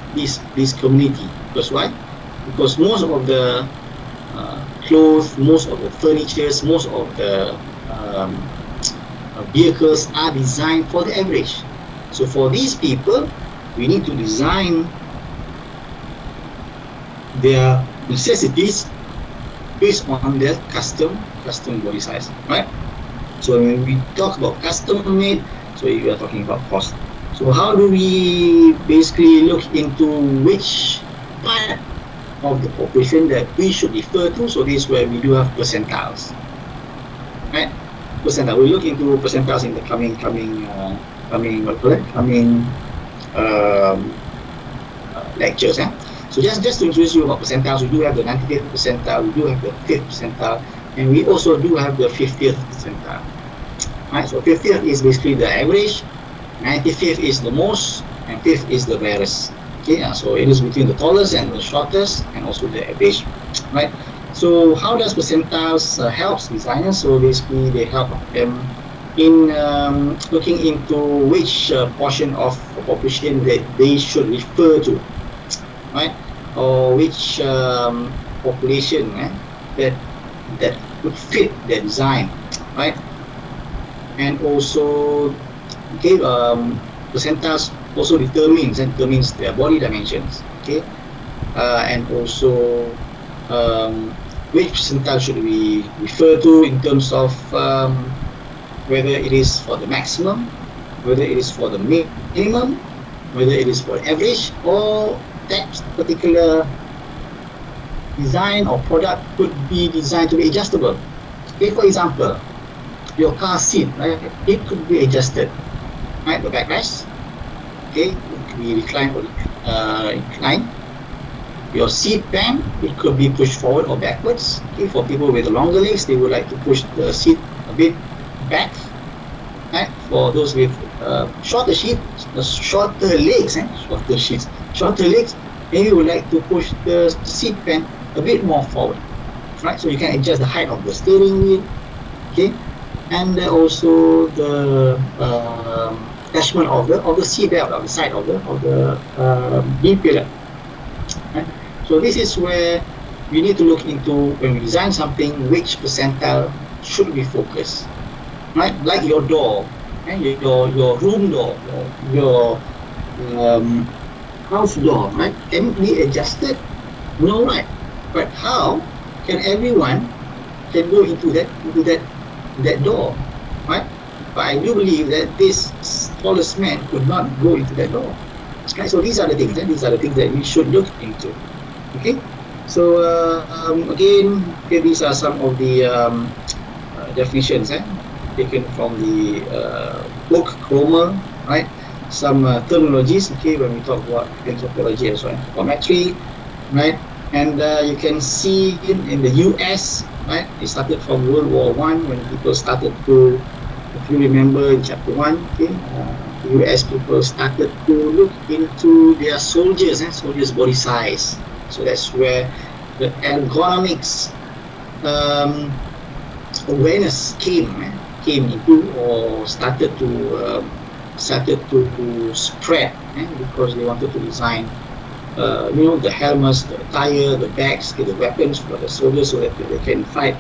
community. Because why? Because most of the clothes, most of the furnitures, most of the vehicles are designed for the average. So for these people, we need to design their necessities based on their custom body size, right? So when we talk about custom made, so you are talking about cost. So how do we basically look into which part of the population that we should refer to? So this is where we do have percentiles, right? Percentile. We look into percentiles in the coming lectures. So just to introduce you about percentiles, we do have the 95th percentile, we do have the 5th percentile, and we also do have the 50th percentile. Right, so 50th is basically the average, 95th is the most, and 5th is the rarest. Okay, so it is between the tallest and the shortest, and also the average. Right. So how does percentiles help designers? So basically, they help them in looking into which portion of the population that they should refer to, right? Or which population that would fit their design, right? And also okay, percentiles also determines their body dimensions, okay, and also which percentile should we refer to in terms of whether it is for the maximum, whether it is for the minimum, whether it is for average, or that particular design or product could be designed to be adjustable. Okay, for example, your car seat, right? It could be adjusted, right? The backrest, okay, it could be reclined or inclined. Your seat band, it could be pushed forward or backwards. Okay, for people with longer legs, they would like to push the seat a bit back. Right? For those with shorter legs, shorter legs, maybe would like to push the seat band a bit more forward. Right? So you can adjust the height of the steering wheel. Okay, and also the attachment of the seat belt on the side of the B pillar. Right? So this is where we need to look into when we design something, which percentile should we focus, right? Like your door, right? your room door, your house door, right? Can it be adjusted? No, right? But how can everyone can go into that door, right? But I do believe that this tallest man could not go into that door. Right? So these are the things. These are the things that we should look into. Okay. So again, okay, these are some of the definitions taken from the book Cromer, right? Some terminologies. Okay, when we talk about anthropology as well, anthropometry, right? And you can see in the U.S., right? It started from World War I when people started to, if you remember in chapter 1, okay, the U.S. people started to look into their soldiers' body size. So that's where the ergonomics awareness came into, or started to spread, because they wanted to design the helmets, the attire, the bags, the weapons for the soldiers so that they can fight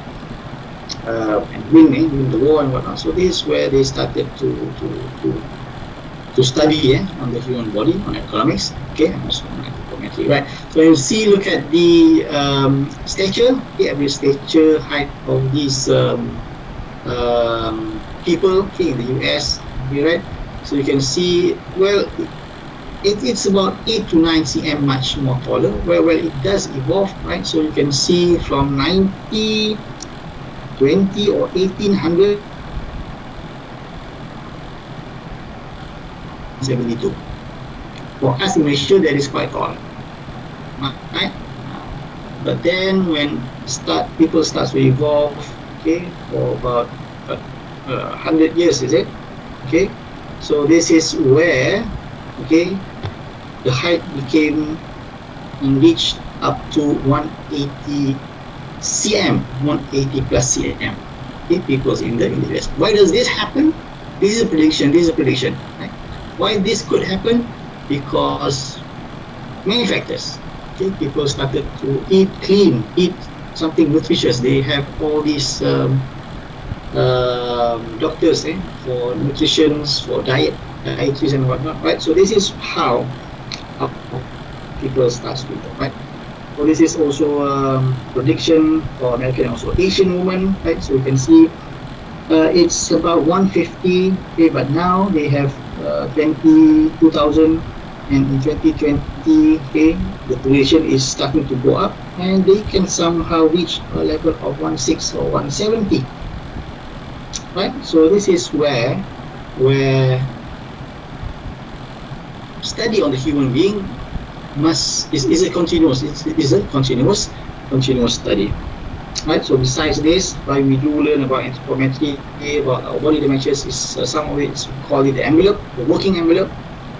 and win the war and whatnot. So this is where they started to study on the human body, on economics, okay, and also on anthropometry, right? So you see, look at the stature, okay, average stature height of these people, okay, in the US, okay, right? So you can see, well, it's about 8 to 9 cm much more taller. Well, it does evolve, right? So you can see from 90, 20 or 1800, 72. For us in Malaysia, that is quite tall, right? But then when people start to evolve, okay, for about 100 years, is it? Okay, so this is where, okay, the height became and reached up to 180 cm, 180 plus cm. Okay, people in the US. Why does this happen? This is a prediction. Right? Why this could happen? Because many factors. Okay, people started to eat clean, eat something nutritious. They have all these doctors for nutrition, for dietaries and whatnot, right? So this is how people start to eat, right? So this is also prediction for American and also Asian women, right? So you can see it's about 150, okay, but now they have 2000, and in 2020, okay, the population is starting to go up, and they can somehow reach a level of 160 or 170, right? So this is where study on the human being is a continuous study, right? So besides this, right, we do learn about anthropometry, about our body dimensions. Is some of it is call it the envelope, the working envelope.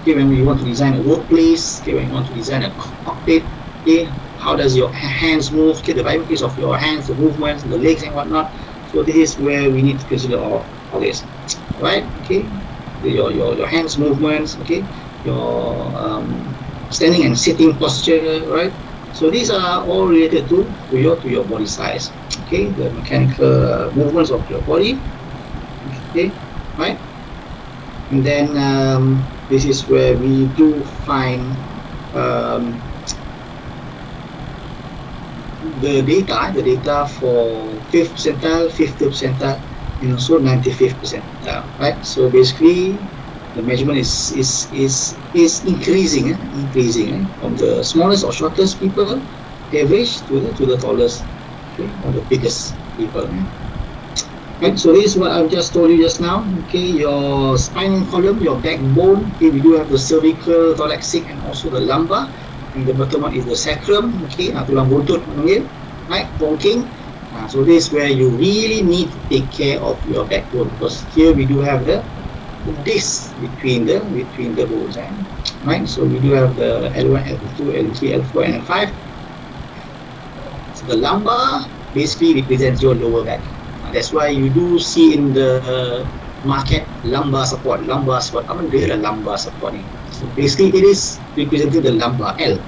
Okay, when we want to design a workplace, okay, when you want to design a cockpit, okay, how does your hands move? Okay, the biometrics of your hands, the movements, the legs and whatnot. So this is where we need to consider all this, right? Okay, your hands movements, okay, your standing and sitting posture, right? So these are all related to your body size, okay, the mechanical movements of your body, okay, right? And then this is where we do find um, the data for 5th percentile, 50th percentile, and also 95th percentile, right? So basically, the measurement is increasing, from the smallest or shortest people, average to the tallest, okay, or the biggest people. Right, so this is what I've just told you just now. Okay, your spinal column, your backbone. Okay, we do have the cervical, thoracic, and also the lumbar. And the bottom one is the sacrum. Okay, tulang buntut panggil, right? Bongking. So this is where you really need to take care of your backbone, because here we do have the disc between the bones, right? So we do have the L1, L2, L3, L4, and L5. So the lumbar basically represents your lower back. That's why you do see in the market lumbar support. Apa dia adalah lumbar support ni? So basically it is representing the lumbar L,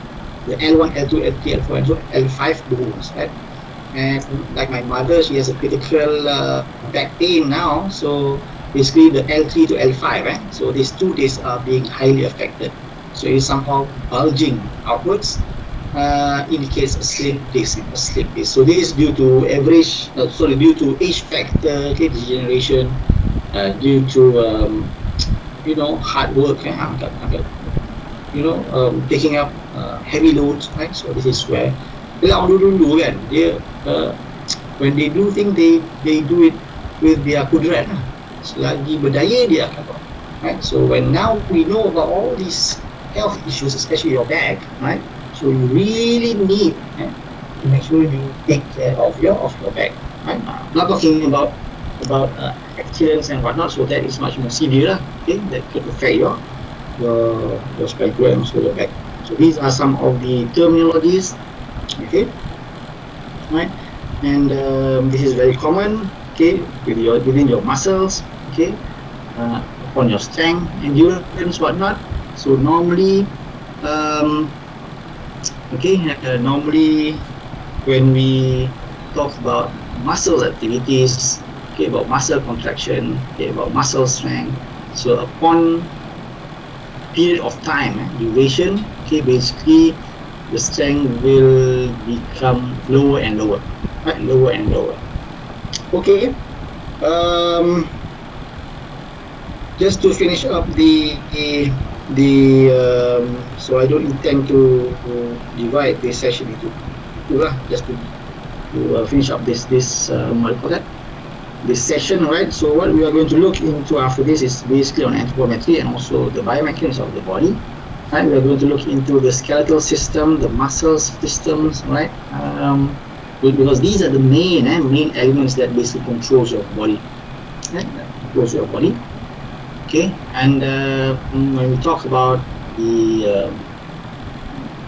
the L1, L2, L3, L4, and L5 bones, right? And like my mother, she has a critical back pain now. So basically the L3 to L5, right? So these two discs are being highly affected. So it's somehow bulging outwards. Indicates a slip disc. So this is due to due to age factor, okay, degeneration, due to hard work, taking up heavy loads, right? So this is where orang dulu kan, dia when they do things, they do it with their kudrat. Selagi berdaya dia akan buat, right? So when now we know about all these health issues, especially your back, right? So you really need to make sure you take care of your back, right? Not talking about accidents and whatnot. So that is much more severe, okay? That could affect your spinal and also your back. So these are some of the terminologies, okay? Right? And this is very common, okay, within your muscles, okay, upon your strength, endurance, whatnot. So normally. Normally when we talk about muscle activities, okay, about muscle contraction, okay, about muscle strength, so upon period of time, duration, okay, basically the strength will become lower and lower, right? Lower and lower. Okay, just to finish up so I don't intend to divide this session into two, just to finish up this session, right? So what we are going to look into after this is basically on anthropometry and also the biomechanics of the body, right? We are going to look into the skeletal system, the muscle systems, right? Because these are the main elements that basically controls your body, right? Controls your body. Okay, and when we talk about the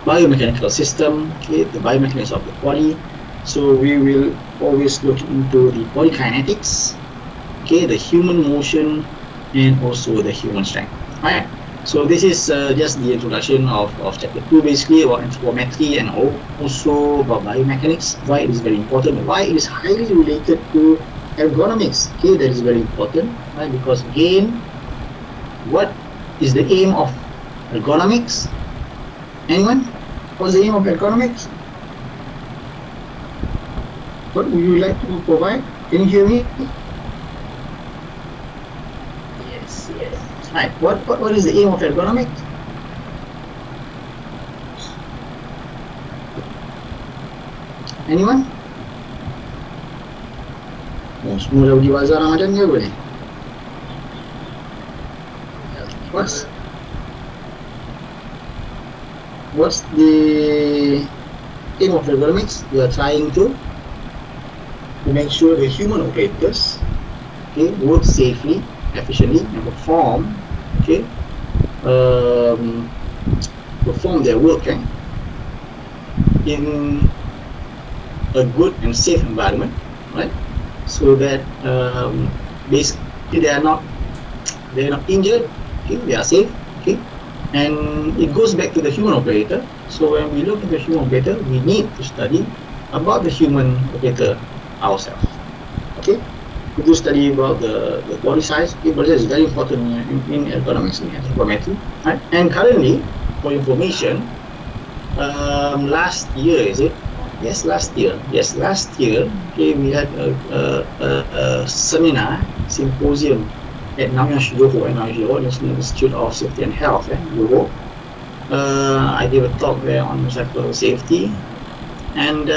biomechanical system, okay, the biomechanics of the body, so we will always look into the body kinetics, okay, the human motion, and also the human strength, right? So this is just the introduction of chapter 2, basically about anthropometry and also about biomechanics, why it is very important, why it is highly related to ergonomics, okay, that is very important, right? Because again, what is the aim of ergonomics? Anyone? What's the aim of ergonomics? What would you like to provide? Can you hear me? Yes. Right. What is the aim of ergonomics? Anyone? Oh, semua dah pergi bazar Ramadan ke apa ni? What's the aim of ergonomics? We are trying to make sure the human operators, okay, work safely, efficiently, and perform their work in a good and safe environment, right? So that they are not injured, okay, they are safe, okay, and it goes back to the human operator. So when we look at the human operator, we need to study about the human operator ourselves, okay. We do study about the body size. Okay, body size is very important in ergonomics, in anthropometry, right? And currently, for information, last year, is it? Yes, last year. Yes, last year. Okay, we had a seminar, symposium at Johor, National Institute of Safety and Health, Johor. I gave a talk there on motorcycle safety, and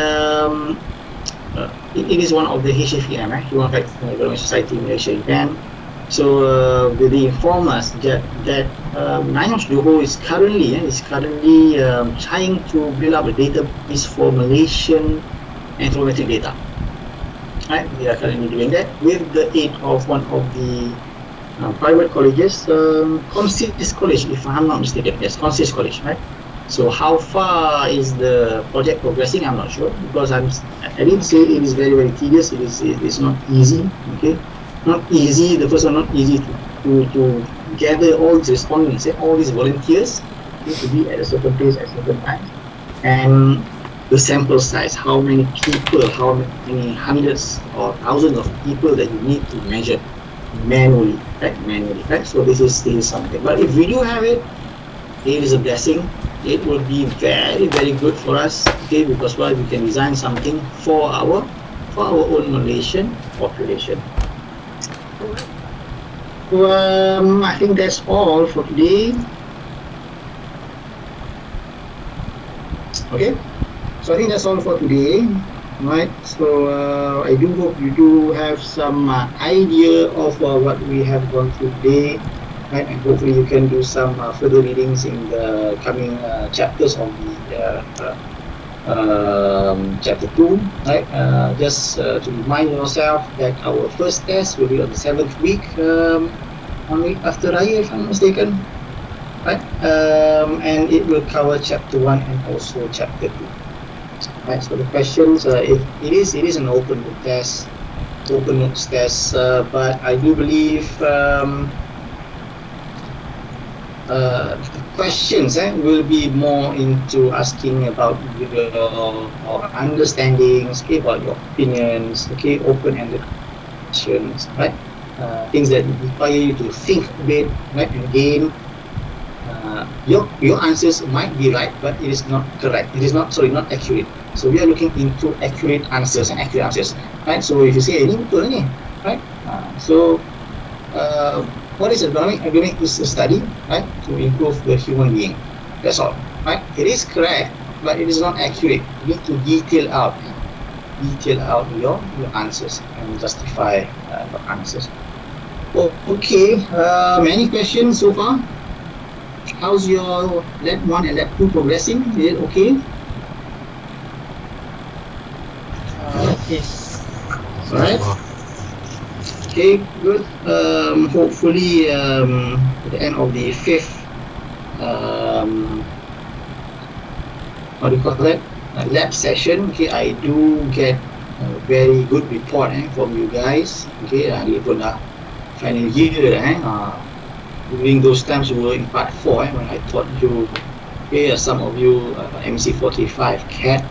it is one of the HFEM, Human Rights Economic Society Malaysia event. So they inform us that Johor is currently trying to build up a database for Malaysian anthropometric data. Right, they are currently doing that with the aid of one of the private colleges, Consis College, if I'm not mistaken. Yes, Consis College, right? So how far is the project progressing? I'm not sure, because I didn't say it is very, very tedious. It's not easy. Okay, not easy. The first one, not easy to gather all these respondents, all these volunteers, okay, to be at a certain place at a certain time, and the sample size, how many people, how many hundreds or thousands of people that you need to measure manually, right? So this is something. But if we do have it, it is a blessing. It will be very, very good for us, okay, because we can design something for our own Malaysian population. So I think that's all for today. Okay, so I think that's all for today. Right, so I do hope you do have some idea of what we have gone through today, right? And hopefully you can do some further readings in the coming chapters of the chapter 2, right? Just to remind yourself that our first test will be on the 7th week, 1 week after Raya, if I'm not mistaken, right? And it will cover chapter 1 and also chapter 2. Right, so the questions, it is an open book test, open notes test, but I do believe the questions will be more into asking about your understandings, okay, about your opinions, okay, open-ended questions, right? Things that require you to think a bit, right? And again, your answers might be right, but it is not correct. It is not accurate. So we are looking into accurate answers, right? So if you say any betul ni, right? So what is ergonomic? Ergonomic is a study, right, to improve the human being. That's all, right? It is correct, but it is not accurate. You need to detail out your answers and justify your answers. Okay, any questions so far? How's your lab 1 and lab 2 progressing? Is it okay?
Yes.
Alright. Okay, good. Hopefully, at the end of the 5th, what do you call that? Lab session. Okay, I do get a very good report from you guys. Okay, even final year. During those times, you were in part 4 when I taught you. Okay, some of you MC45 CAT.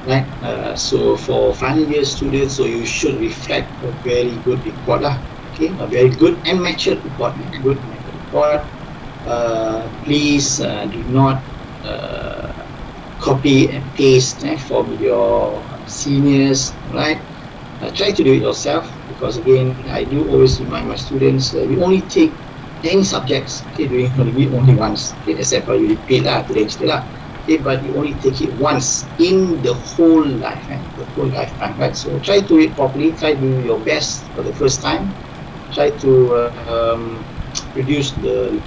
Right, so for final year students, so you should reflect a very good report lah. Okay, a very good and matured report. Please do not copy and paste from your seniors, right? Try to do it yourself, because again, I do always remind my students, we only take any subjects, okay, during holiday only once, okay, except for you repeat lah, okay, but you only take it once in the whole life, the whole lifetime, right? So try to do it properly, try to do your best for the first time, try to produce the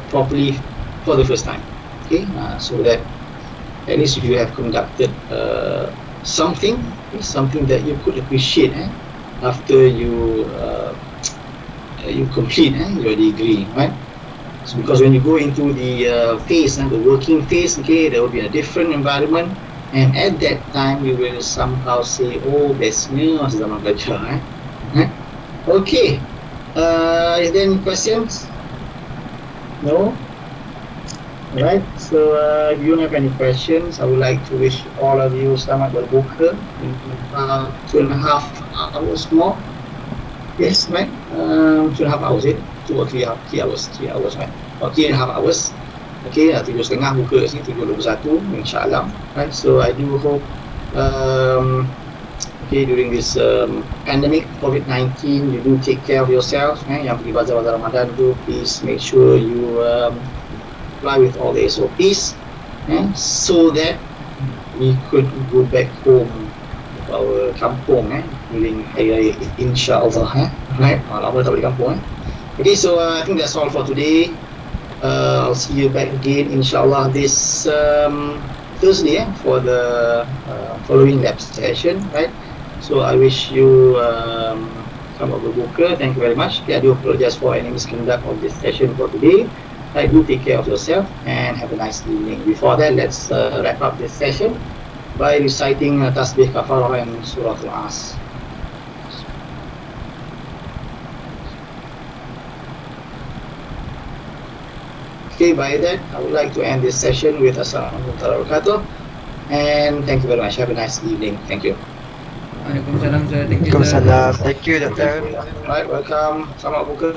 properly for the first time, okay, so that at least you have conducted something that you could appreciate after you complete your degree, right? So because when you go into the phase, the working phase, okay, there will be a different environment, and at that time you will somehow say, oh, bestnya zaman belajar. Okay, Is there any questions? No? Alright, so if you don't have any questions, I would like to wish all of you selamat berbuka in 2.5 hours more. Yes, right? 2.5 hours, 2 or 3 hours, 3 hours, right? Or 3.5 hours. Okay, 7.30 buka sini, 7.21, insyaAllah. Right, so I do hope okay, during this pandemic COVID-19, you do take care of yourself. Yang pergi bazar-bazar Ramadan tu, please make sure you comply with all the SOPs, so that we could go back home to our kampung during Hari Raya, insyaAllah. Right, lama tak balik kampung. Okay, so I think that's all for today. I'll see you back again, insyaAllah, this Thursday for the following lab session, right? So I wish you selamat berbuka. Thank you very much. I do apologize for any misconduct of this session for today. I do take care of yourself and have a nice evening. Before that, let's wrap up this session by reciting Tasbih Kafarah and Surah Al-As. Okay, by that, I would like to end this session with Assalamualaikum warahmatullahi wabarakatuh, and thank you very much. Have a nice evening. Thank you.
Waalaikumsalam sir. Thank you sir.
Waalaikumsalam. Thank you, Doktor.
Right, welcome. Selamat buka.